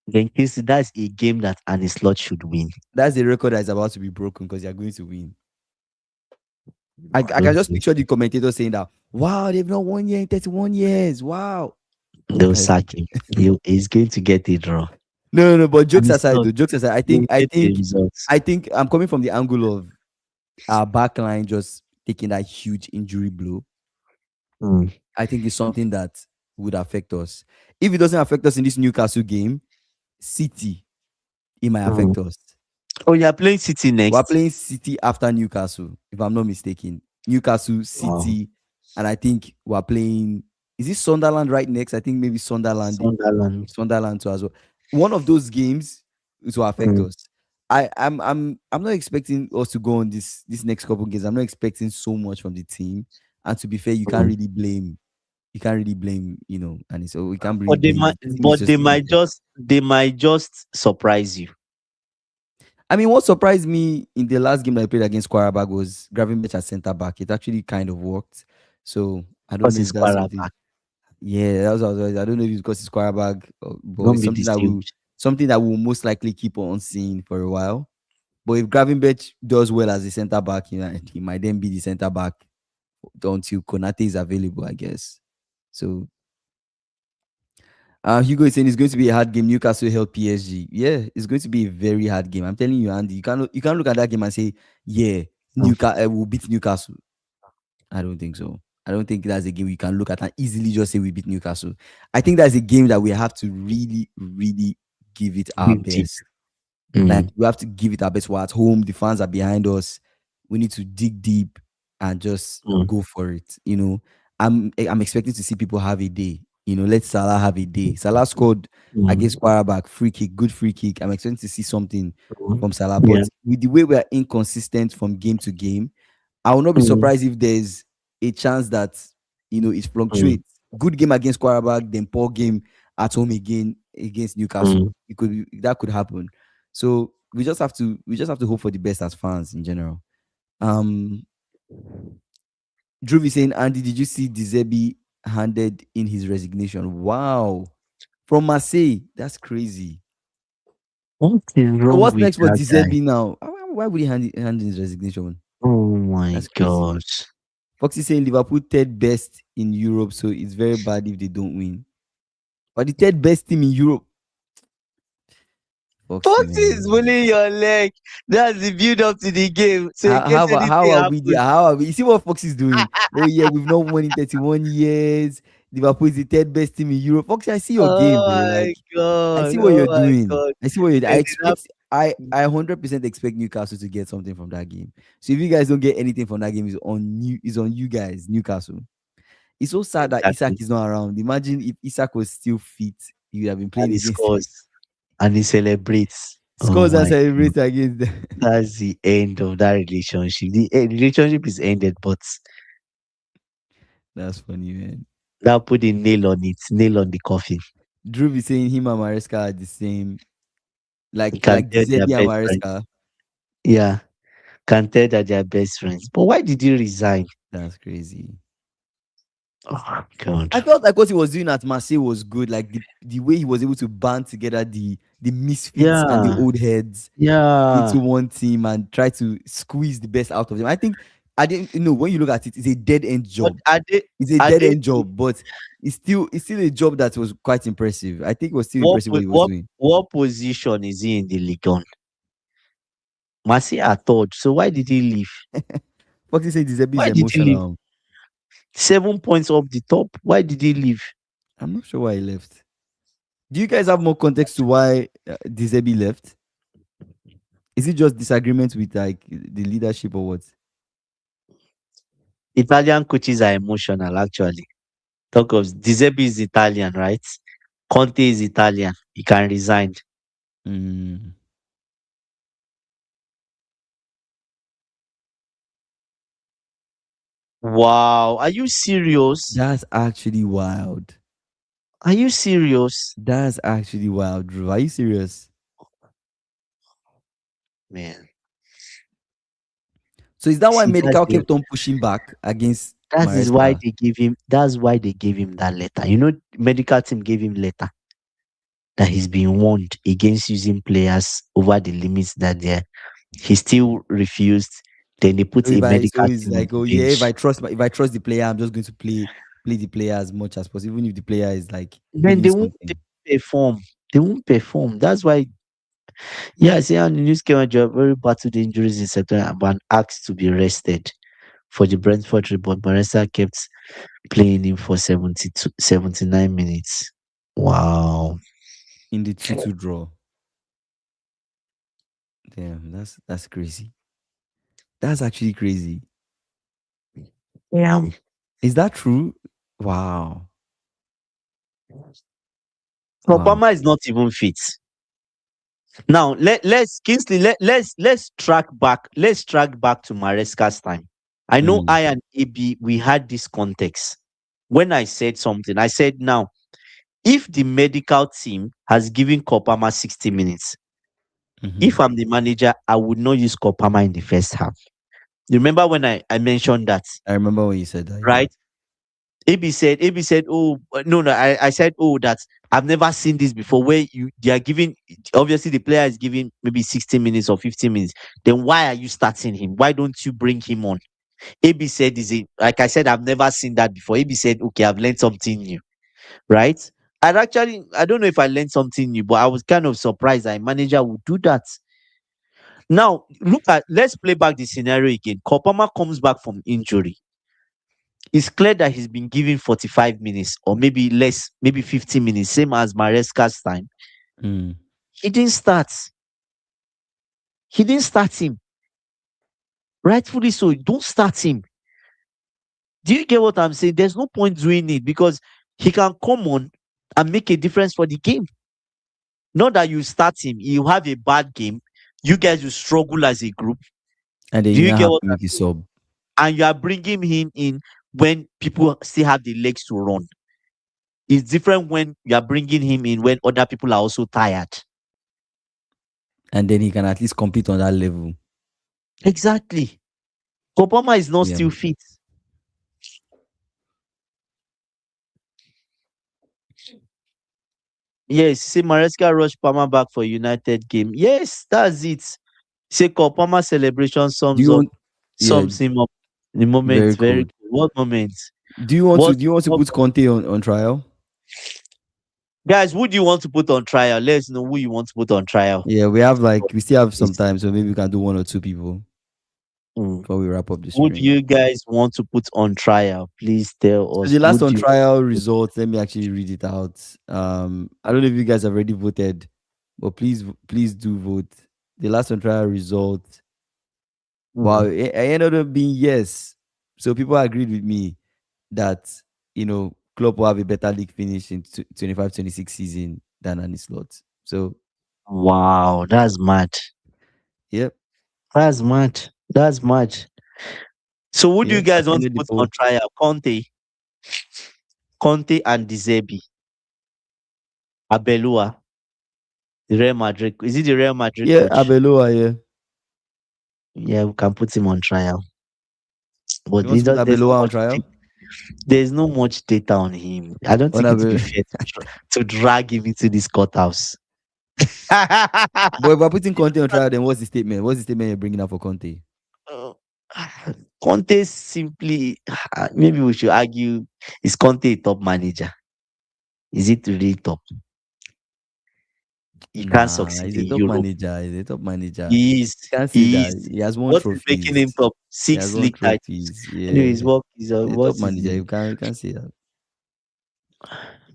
Then Casey, that's a game that Annie Slot should win. That's a record that is about to be broken because you're going to win. I can Don't just say. picture the commentator saying that, wow, they've not won here in 31 years. Wow. They'll Guys, sack him. He's going to get a draw. no, but jokes Annie aside, Slot, though, jokes aside, they'll get the results. I think I'm coming from the angle of our backline just taking that huge injury blow. Mm, I think it's something that would affect us. If it doesn't affect us in this Newcastle game, City, it might mm. affect us. Oh, you're playing City We're next. playing City after Newcastle, if I'm not mistaken. Newcastle, Wow. City, and I think we're playing. Is it Sunderland right next? I think maybe Sunderland. Sunderland too as well. One of those games it will affect Mm, us. I'm not expecting us to go on this next couple games. I'm not expecting so much from the team. And to be fair, mm. you can't really blame, and so we can't really blame the team is But just limited. they might just surprise you I mean, what surprised me in the last game that I played against Quarabag was Gravenberch at centre back. It actually kind of worked. So I don't because know it's if that's Quarterback. something. Yeah, that was what I was. I don't know if it's because it's Quarabag, but Don't it's be deceived. something that we'll most likely keep on seeing for a while. But if Gravenberch does well as a centre back, he might then be the centre back until Konate is available, I guess. So Hugo is saying it's going to be a hard game. Newcastle held PSG. Yeah, it's going to be a very hard game. I'm telling you, Andy. You can't look at that game and say, yeah, Mm, Newcastle will beat Newcastle. I don't think so. I don't think that's a game we can look at and easily just say we beat Newcastle. I think that's a game that we have to really, really give it our dig deep. best. Like Mm, we have to give it our best. We're at home. The fans are behind us. We need to dig deep and just mm, go for it. I'm expecting to see people have a day. Let Salah have a day. Salah scored against mm, Quarterback, free kick, good free kick. I'm expecting to see something mm. from Salah. Yeah. But with the way we are inconsistent from game to game, I will not be Mm, surprised if there's a chance that it mm, fluctuates. Good game against Quarterback, then poor game at home again against Newcastle. mm. That could happen. So we just have to hope for the best as fans in general. Um, Drew is saying, Andy, did you see Dizebi handed in his resignation? Wow, from Marseille. That's crazy. What is So wrong what's with next for that guy? Dizebi now? Why would he hand in his resignation? Oh my That's crazy. God. Foxy saying Liverpool third best in Europe, so it's very bad if they don't win. But the third best team in Europe, Foxy Foxy is man. pulling your leg. That's the build up to the game. So in How, case how, how anything are we there? happens. How are we? You see what Fox is doing? Oh yeah, we've not won in 31 years. Liverpool is the third best team in Europe. Foxy, I see your game, Oh bro. my Like, I God. see what Oh you're my doing. God. I see what you're. I And then expect. I 100% expect Newcastle to get something from that game. So if you guys don't get anything from that game, it's on you guys, Newcastle. It's so sad that Isak exactly. is not around. Imagine if Isak was still fit, he would have been And playing he against them. scores and he celebrates. Oh Scores and my God. celebrates against them. That's the end of that relationship. The relationship is ended, but That's funny, man. that put a nail on it, nail on the coffin. Drew is saying him and Maresca are the same, You like can like tell they are Giuseppe and best friends. Maresca. Yeah, can tell that they are best friends. But why did he resign? That's crazy. Oh God. I felt like what he was doing at Marseille was good. Like the way he was able to band together the misfits and the Yeah, old heads yeah. into one team and try to squeeze the best out of them. I think I didn't when you look at it, it's a dead end But job. It's a are dead they end job, but it's still a job that was quite impressive. I think it was still what impressive what po- he was doing. what position is he in the league on? Marseille are third. So why did he leave? Foxy said Giuseppe is Why did he leave? emotional. 7 points off the top. Why did he leave? I'm not sure why he left. Do you guys have more context to why Giuseppe left? Is it just disagreement with like the leadership or what? Italian coaches are emotional, actually. Talk of Giuseppe is Italian, right? Conte is Italian. He can resign. Mm, Wow. Are you serious? that's actually wild. Are you serious? That's actually wild, Drew. Are you serious? Man. So is that why See, Medical kept on pushing back against that is why Maresca? they give him that's why they gave him that letter. You know, medical team gave him letter that he's been warned against using players over the limits that they're he still refused. Then they put a So medical it's team on like, the oh yeah, if bench. I trust the player, I'm just going to play the player as much as possible, even if the player is like Then feeling they something. won't perform. They won't perform. That's why, yeah, see how the news came out, very battled injuries in September and asked to be rested for the Brentford report. Marissa kept playing him for 79 minutes. Wow. In the 2-2 draw. Damn, that's crazy. That's actually crazy. Yeah. Is that true? Wow. Wow. Kopama is not even fit. Now let's Kingsley, let's track back. Let's track back to Maresca's time. I know Mm, I and AB we had this context. When I said something, I said now if the medical team has given Kopama 60 minutes, mhm. if I'm the manager, I would not use Kopama in the first half. You remember when I mentioned that, I remember when you said that, yeah. right? AB said, oh no, I said, oh, that I've never seen this before where they are giving, obviously the player is giving maybe 60 minutes or 15 minutes. Then why are you starting him? Why don't you bring him on? AB said, is it like I said, I've never seen that before. AB said, okay, I've learned something new, right? I don't know if I learned something new, but I was kind of surprised that a manager would do that. Now, let's play back the scenario again. Kopama comes back from injury. It's clear that he's been given 45 minutes or maybe less, maybe 50 minutes, same as Maresca's time. Mm. He didn't start. He didn't start him. Rightfully so. Don't start him. Do you get what I'm saying? There's no point doing it because he can come on and make a difference for the game. Not that you start him, you have a bad game, you guys will struggle as a group. And then Do you you now get have what to I'm make a saying? sub. And you are bringing him in when people still have the legs to run. It's different when you are bringing him in when other people are also tired. And then he can at least compete on that level. Exactly. Kopama is not Yeah. still fit. Yes, say Maresca rushed Palmer back for United game. Yes, that's it. Say Kopama celebration Do you want yeah, sums him up. The moment, very very cool. good. What moment? Do What, you want to what put Conte on trial? guys? Who do you want to put on trial? Let's know who you want to put on trial. Yeah, we still have some Please. time, so maybe we can do one or two people Mm. before we wrap up the Who do stream. you guys want to put on trial? Please tell So us. the Who last on do you trial results, let me actually read it out. I don't know if you guys have already voted, but please do vote. The last on trial result, wow, Mm. it ended up being yes. So people agreed with me that Klopp will have a better league finish in 25-26 season than Annie Slot. So Wow, that's mad. yep, That's mad. That's mad. So who do you yep. I've guys want to ended the put on poll. trial? Conte and Dizebi. Abelua, the Real Madrid. Is it the Real Madrid Yeah, coach? Abeloa, yeah. Yeah, we can put him on trial. But You want to put there's not Abeloa on much trial? there's no much data on him. I don't On think it would be Abe- fair to drag him into this courthouse. But if we're putting Conte on trial, then what's the statement? What's the statement you're bringing up for Conte? Uh, Conte simply maybe we should argue, is Conte a top manager? Is it really top? He can't Nah, succeed he's a in top Europe. manager. He's a top manager. He is. Can't say He that. is. He has won What is making him trophies. top? He has Six won league titles. trophies. Yeah. Anyways, what is He's a what top is manager. the You can't say that.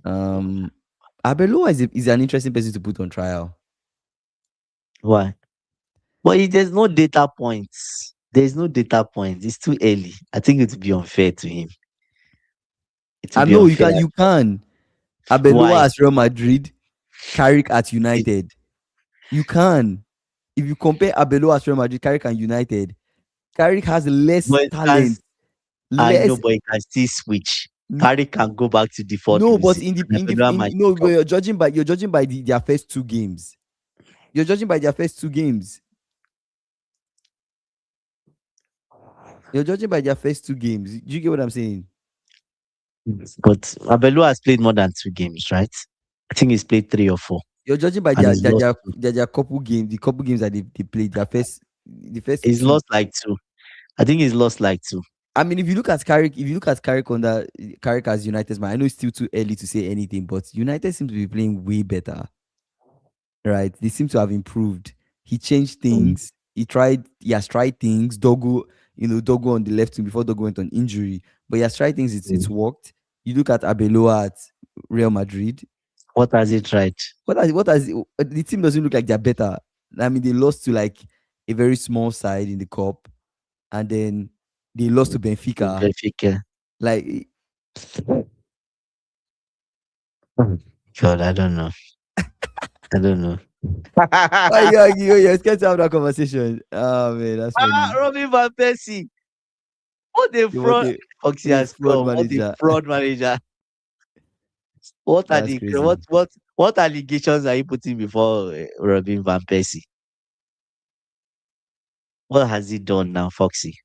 Um Abeloa is an interesting person to put on trial. why? But there's no data points. There's no data points. It's too early. I think it would be unfair to him. It I would be know unfair. you can. Abeloa Why? at Real Madrid, Carrick at United. You can. If you compare Abeloa at Real Madrid, Carrick and United, Carrick has less But talent. I know, Less but he can still switch. Carry can go back to default no, but position. in the And Abdullah might no, but pick up. you're judging by their first two games. You're judging by their first two games. You're judging by their first two games. Do you get what I'm saying? But Abelu has played more than 2 games, right? I think he's played 3 or 4, You're judging by and he's lost. their couple games, the couple games that they played, the first He's two. lost like 2. I think he's lost like 2. I mean, if you look at Carrick under Carrick as United's man, I know it's still too early to say anything, but United seem to be playing way better, right? They seem to have improved. He changed Mm. things. He has tried things. Dogo on the left wing before Dogo went on injury, but he has tried things. It's Mm. worked. You look at Abeloa at Real Madrid. What has he tried? What has the team doesn't look like they're better. I mean, they lost to like a very small side in the cup, and then they lost to Benfica. Benfica. Like, God, I don't know. I don't know. why you're scared to have that conversation? Oh man, that's funny. Robin van Persie. What a You want fraud. Foxy a has fraud come. What a manager. fraud manager. What are That's the crazy. what allegations are you putting before Robin van Persie? What has he done now, Foxy?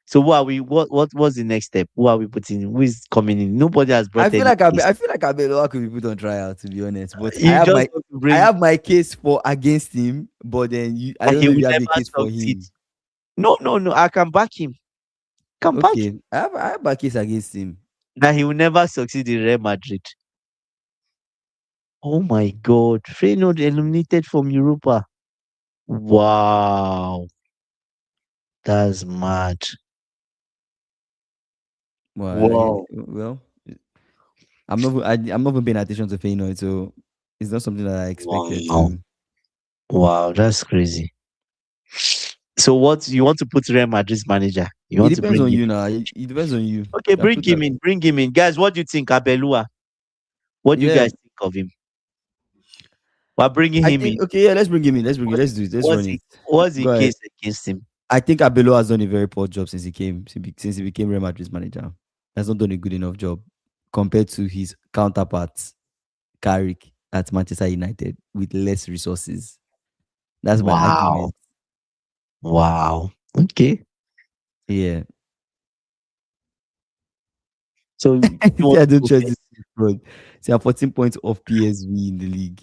So who are we? What's the next step? Who are we putting? Who is coming in? Nobody has brought any case. I feel like Abeloa could be put on trial, to be honest. But You just want to I bring have my case for against him. But then I that don't he know if will you have a never case for succeed. him. No, no, no. I can back him. Can back him. Okay, I have my case against him. That he will never succeed in Real Madrid. Oh my God. Feyenoord eliminated from Europa. Wow. That's mad. Wow. Well, I'm not even paying attention to Feyenoord, so it's not something that I expected Wow. to. Wow. That's crazy. So what you want to put Real Madrid's manager? You It want to depends bring on him? you now. It depends on you. Okay, Can bring put him that. in. Bring him in. Guys, what do you think, Abelua? What do you Yeah, guys think of him? We're bringing I him in. think okay. Yeah, let's bring him in. Let's bring it. What, Let's do it. Let's run what's it. he what's the Go ahead. case against him? I think Abelo has done a very poor job since he became Real Madrid's manager. Has not done a good enough job compared to his counterparts, Carrick at Manchester United with less resources. That's my Wow. argument. Wow. Okay. Yeah. So you See, want I to don't go trust this first? fraud. See, I'm 14 points off PSV in the league.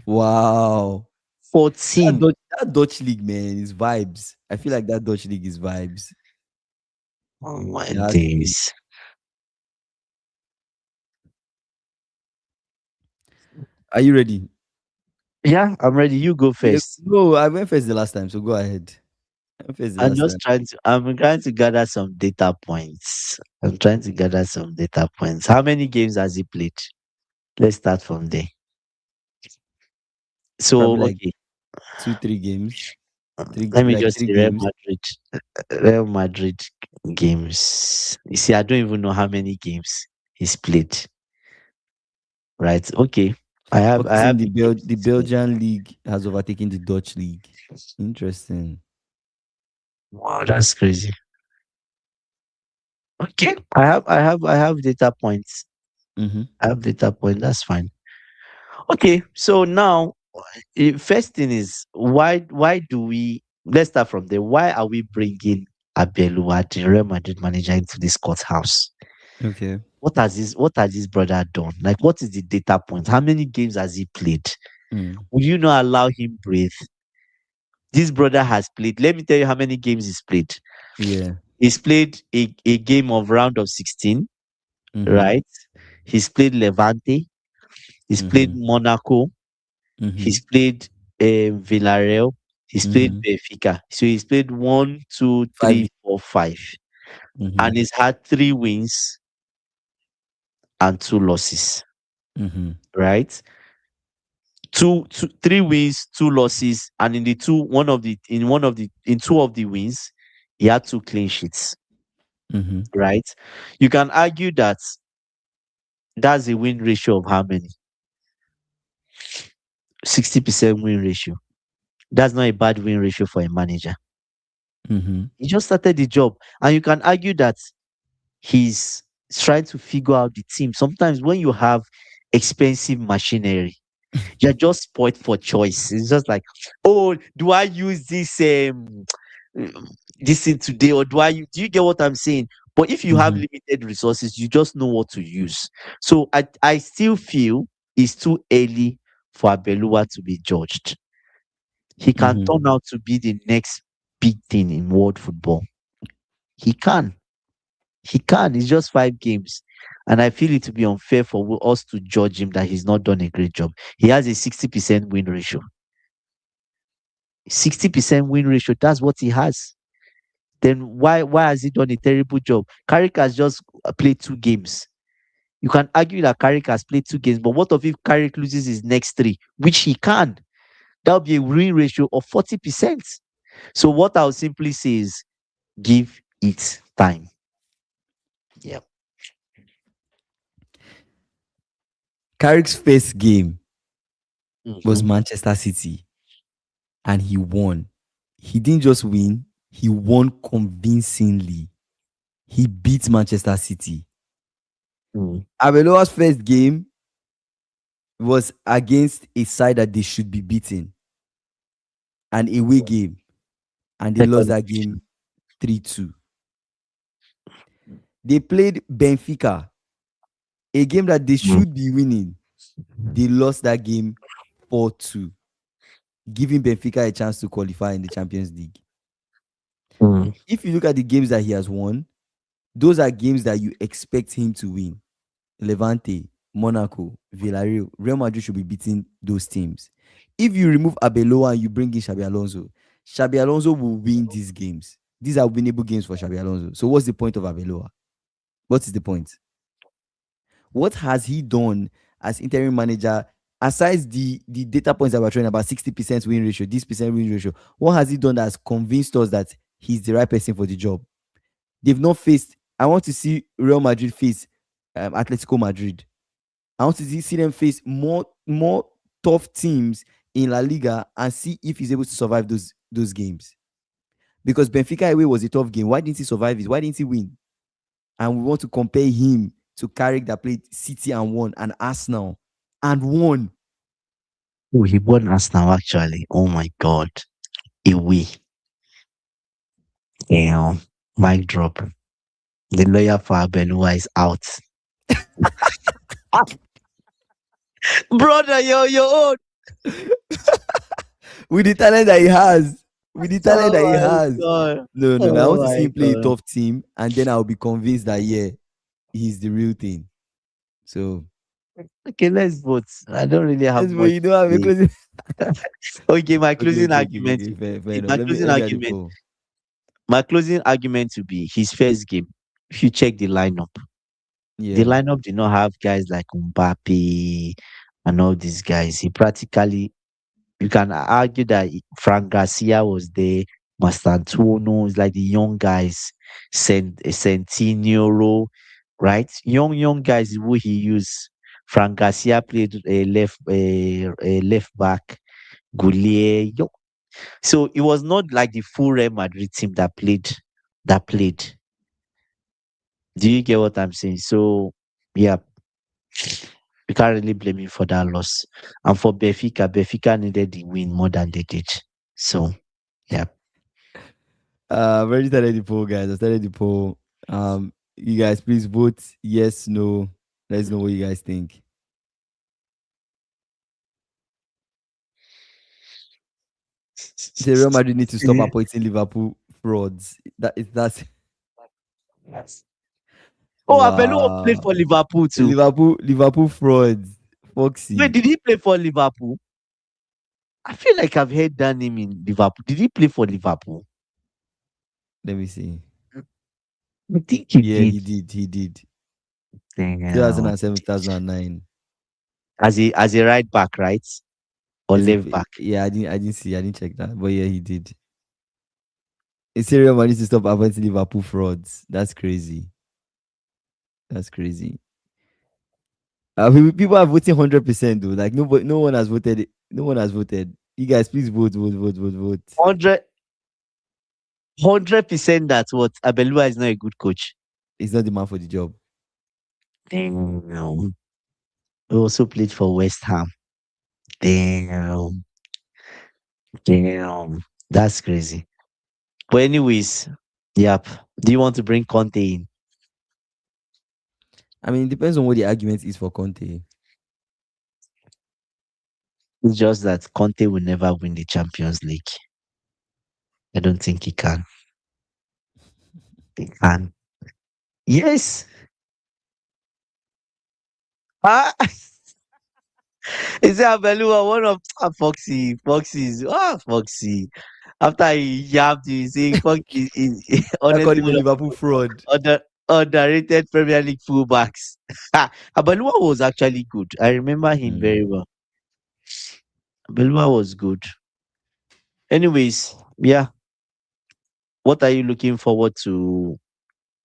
Wow. That 14. Dutch, that Dutch league, man, is vibes. I feel like that Dutch league is vibes. Oh my It has to be. days. Are you ready? Yeah, I'm ready. You go Yeah. first. No, I went first the last time, so go ahead. I went first the I'm last just time. trying to gather some data points. I'm trying to gather some data points. How many games has he played? Let's start from there. Probably So like okay, 2, 3 games. let me Like just three see games. Real Madrid games. You see, I don't even know how many games he's played. Right? Okay. I Okay, saying have the games The he's played. Belgian league has overtaken the Dutch league. Interesting. Wow, that's crazy. Okay. I have data points. Mm-hmm. I have data point. That's fine. Okay. So now first thing is why do we let's start from there. Why are we bringing Abelua, the Real Madrid manager, into this courthouse? Okay. What has this brother done? Like what is the data point? How many games has he played? Mm. Will you not allow him breathe? This brother has played. Let me tell you how many games he's played. Yeah. He's played a game of round of 16, Mm-hmm. right? He's played Levante, he's played Mm-hmm. Monaco, Mm-hmm. he's played Villarreal, he's played Mm-hmm. Benfica. So he's played one, two, Five. three, four, five, Mm-hmm. and he's had 3 wins and 2 losses, Mm-hmm. right? 3 wins, 2 losses, and in the two, in 2 of the wins, he had 2 clean sheets, Mm-hmm. right? You can argue that that's a win ratio of how many? 60% win ratio. That's not a bad win ratio for a manager. Mm-hmm. He just started the job, and you can argue that he's trying to figure out the team. Sometimes when you have expensive machinery, you're just spoiled for choice. It's just like, oh, do I use this thing today, or do you get what I'm saying? But if you have Mm-hmm. limited resources, you just know what to use. So I still feel it's too early for Abelua to be judged. He can Mm-hmm. turn out to be the next big thing in world football. He can. He can. It's just 5 games. And I feel it to be unfair for us to judge him that he's not done a great job. He has a 60% win ratio. 60% win ratio. That's what he has. Then why has he done a terrible job? Carrick has just played 2 games. You can argue that Carrick has played 2 games, but what if Carrick loses his next 3, which he can? That would be a win ratio of 40%. So what I'll simply say is give it time. Yeah. Carrick's first game was Mhm. Manchester City, and he won. He didn't just win; he won convincingly. He beat Manchester City. Mm. Arbeloa's first game was against a side that they should be beating, an away game, and they lost Second that game 3-2. They played Benfica, a game that they mm, should be winning. They lost that game 4-2, giving Benfica a chance to qualify in the Champions League. mm, If you look at the games that he has won, those are games that you expect him to win. Levante, Monaco, Villarreal, Real Madrid should be beating those teams. If you remove Abeloa and you bring in Xabi Alonso will win these games. These are winnable games for Xabi Alonso. So what's the point of Abeloa? What is the point? What has he done as interim manager aside the data points that we're showing about 60% win ratio, this percent win ratio? What has he done that has convinced us that he's the right person for the job? They've not faced. I want to see Real Madrid face Atletico Madrid. I want to see them face more tough teams in La Liga and see if he's able to survive those games. Because Benfica away was a tough game. Why didn't he survive it? Why didn't he win? And we want to compare him to Carrick that played City and won, and Arsenal and won. Oh, he won us now, actually. Oh my God. Away. Damn. Mic drop. The lawyer for Abenua is out. Brother, you're old. With the talent that he has. With the talent that he Oh my has. God. No, no, no. I Oh want to see my him play a God. tough team, and then I'll be convinced that yeah, he's the real thing. So Okay, let's vote. I don't really have yes, but much you to know I'm say. closing. Okay, my Okay, closing okay, okay, okay, argument okay. will be Fair enough. my Let me closing let me add the argument poll. my closing argument to be his first game. If you check the lineup, the Yeah. lineup did not have guys like Mbappe and all these guys. He practically, you can argue that Frank Garcia was there, Mastantuono is like the young guys, Centineo, right? Young guys who he used. Frank Garcia played a left back, Goulier. So it was not like the full Real Madrid team that played. Do you get what I'm saying? So yeah, you can't really blame him for that loss. And for Benfica needed the win more than they did. So yeah. I've already started the poll, guys. I started the poll. You guys please vote yes, no. Let's know what you guys think. The Real Madrid need to stop appointing Liverpool frauds. That's Oh, Abelua played wow. for Liverpool too. Liverpool frauds. Wait, Foxy. did he play for Liverpool? I feel like I've heard that name in Liverpool. Did he play for Liverpool? Let me see. I think he Yeah, did. he did. He did. Damn. 2007, 2009. As a right back, right? Or left back. Yeah, I didn't see. I didn't check that. But yeah, he did. A serial man needs to stop appointing Liverpool frauds. That's crazy. That's crazy. People are voting 100% though. Like nobody, no one has voted. No one has voted. You guys, please vote, vote, vote, vote, vote. 100% that what Abelua is not a good coach. He's not the man for the job. Damn. He also played for West Ham. Damn. Damn. That's crazy. But anyways, yep. Do you want to bring Conte in? I mean, it depends on what the argument is for Conte. It's just that Conte will never win the Champions League. I don't think he can. He can. Yes. Ah, is it Abelua? One of Foxy's. Foxy. After he yapped, he say Foxy is I call honestly him a one of Liverpool fraud. underrated Premier League fullbacks. Abelua was actually good. I remember him very Mm. well. Belua was good. Anyways, yeah. What are you looking forward to?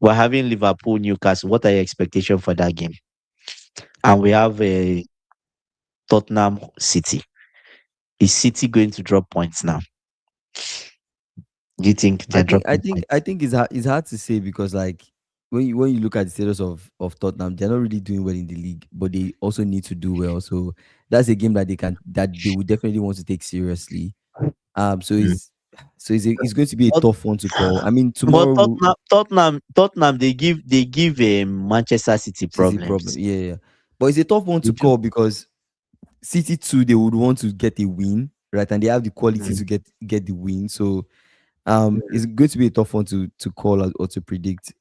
We're having Liverpool, Newcastle. What are your expectations for that game? And we have a Tottenham City. Is City going to drop points now? Do you think I they're think I dropping think I points? think it's hard to say because like when you look at the status of Tottenham, they're not really doing well in the league, but they also need to do well. So that's a game that they would definitely want to take seriously. So Mm. it's going to be a But, tough one to call. I mean, but tomorrow Tottenham, they give Manchester City City problem, problems. yeah, yeah, but it's a tough one They to do. call because City too they would want to get a win, right? And they have the quality Mm, to get the win. So mm, it's going to be a tough one to call or to predict.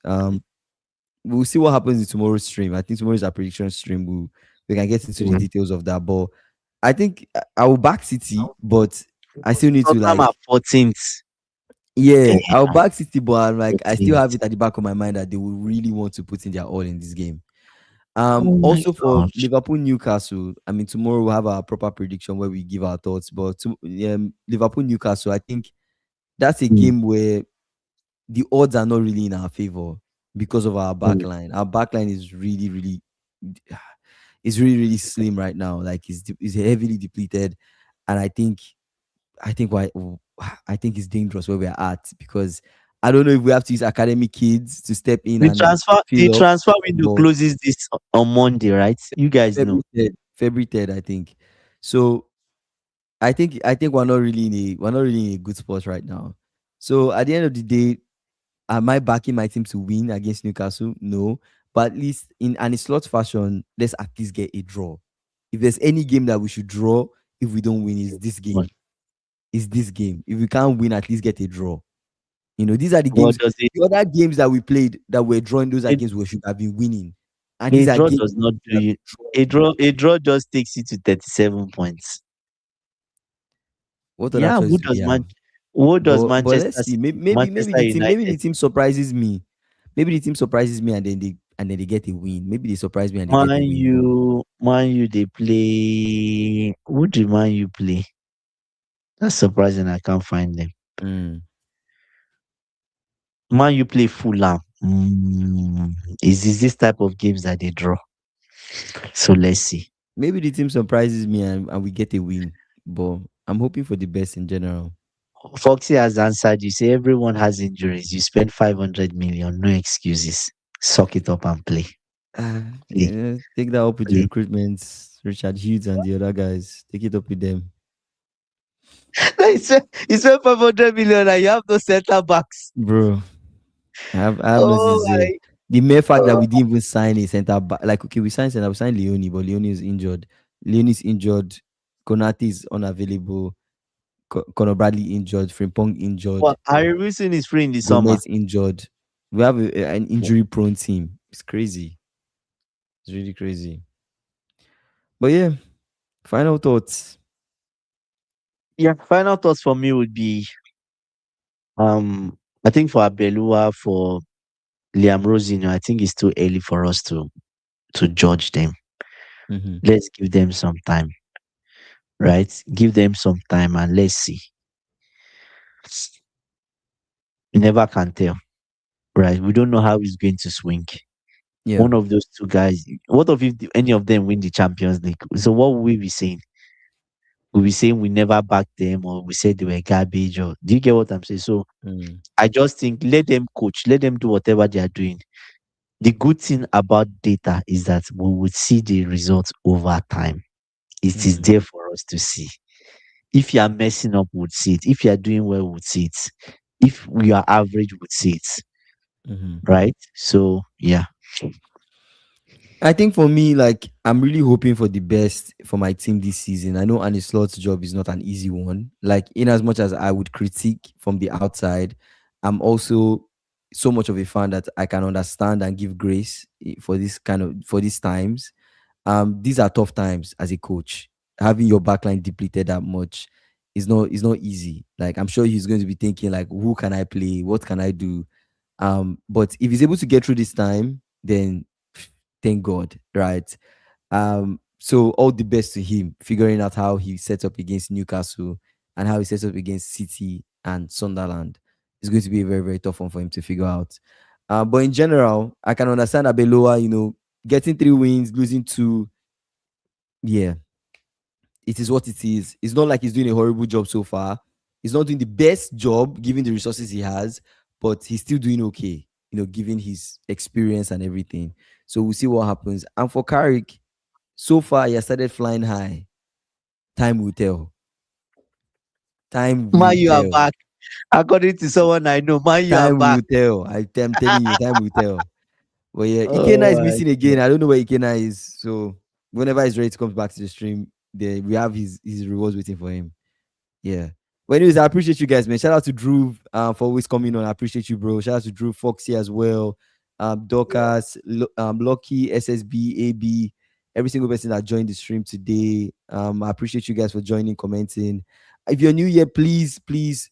We'll see what happens in tomorrow's stream. I think tomorrow's our prediction stream. We can get into the mm. details of that. But I think I will back City, but I still need to Tottenham like are 14th. yeah, Eh, I'll back City, but I'm like I still 14th. have it at the back of my mind that they will really want to put in their all in this game. Oh my Also for gosh. Liverpool Newcastle, I mean tomorrow we'll have our proper prediction where we give our thoughts. But Liverpool Newcastle, I think that's a Mm, game where the odds are not really in our favor because of our mm. backline. Our backline is really it's really slim right now. Like it's heavily depleted, and I think why I think it's dangerous where we're at because I don't know if we have to use academy kids to step in The and transfer the fill up. transfer window But closes this on Monday, right? You guys know. February 3rd, I think. So I think we're not really in a good spot right now. So at the end of the day, am I backing my team to win against Newcastle? No. But at least in an slot fashion, let's at least get a draw. If there's any game that we should draw, if we don't win, is this But game. Is this game. If we can't win, at least get a draw. These are the what games. does it The other games that we played that we're drawing, those are a games we should have been winning. And a these are draw games does not we should do have you been drawing. a draw just takes you to 37 points. What other Yeah, choice do we have? who does But let's see. Maybe Manchester maybe United? the team surprises me. Maybe the team surprises me and then they get a win. Maybe they surprise me and they get a win. But Man U they play who do Man U play? That's surprising I can't find them. mm, Man U play Fulham. Is this type of games that they draw? So let's see. maybe the team surprises me and we get a win. But I'm hoping for the best in general. Foxy has answered you. Say everyone has injuries. You spend 500 million. No excuses. Suck it up and play. Play. Take that up with the Play. recruitments, Richard Hughes and the other guys. Take it up with them, You spent 500 million and you have no center backs. bro. I have nothing to Oh say. my The mere fact that God. we didn't even sign a center back, like okay, we signed Leone, but Leone is injured. Leone is injured. Konate is unavailable. Conor Bradley injured. Frimpong injured. Well, Harry Wilson is free in the summer. Gomez injured. We have an injury-prone team. It's crazy. It's really crazy. But yeah, final thoughts. Yeah, final thoughts for me would be I think for Abelua, for Liam Rosino, I think it's too early for us to judge them. Mm-hmm. Let's give them some time, right? Give them some time and let's see. You never can tell, right? We don't know how it's going to swing. Yeah. One of those two guys, what if any of them win the Champions League? So what will we be saying? Will we saying we never backed them or we said they were garbage? Or do you get what I'm saying? So Mm. I just think let them coach, let them do whatever they are doing. The good thing about data is that we would see the results over time. It is Mm. there for us to see. If you are messing up, we would see it. If you are doing well, we would see it. If we are average, we would see it. Mm-hmm. Right? So yeah. I think for me, like I'm really hoping for the best for my team this season. I know Annie Slot's job is not an easy one. Like in as much as I would critique from the outside, I'm also so much of a fan that I can understand and give grace for these times. These are tough times as a coach. Having your backline depleted that much is not easy. Like I'm sure he's going to be thinking like, who can I play? What can I do? But if he's able to get through this time, then thank God, right? So all the best to him, figuring out how he sets up against Newcastle and how he sets up against City and Sunderland. It's going to be a very, very tough one for him to figure out. But in general, I can understand Abeloa, getting 3 wins, losing 2. Yeah, it is what it is. It's not like he's doing a horrible job so far. He's not doing the best job given the resources he has, but he's still doing okay, given his experience and everything. So we'll see what happens. And for Carrick, so far he has started flying high. Time will tell. Time Man, will you are tell. back. According to someone I know, man, you are Time back. will tell. I'm telling you, time will tell. But yeah, Ikena Oh is my missing again. God. I don't know where Ikena is. So whenever he's ready to come back to the stream, there we have his rewards waiting for him. Yeah. But anyways, I appreciate you guys, man. Shout out to Drew for always coming on. I appreciate you, bro. Shout out to Drew Foxy as well. Dorcas, Lucky, SSB, AB, every single person that joined the stream today. I appreciate you guys for joining, commenting. If you're new here, please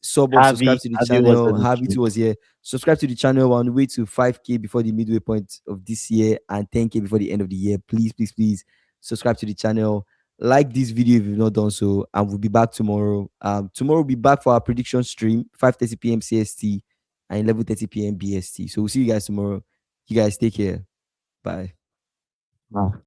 sub up, subscribe to the Harvey was channel. on the Harvey stream. too was here. Subscribe to the channel. We're on the way to 5K before the midway point of this year and 10K before the end of the year. Please subscribe to the channel, like this video if you've not done so, and we'll be back tomorrow. Tomorrow we'll be back for our prediction stream, 5:30 p.m. CST and 11:30 p.m. BST. So we'll see you guys tomorrow. You guys take care. Bye. Wow.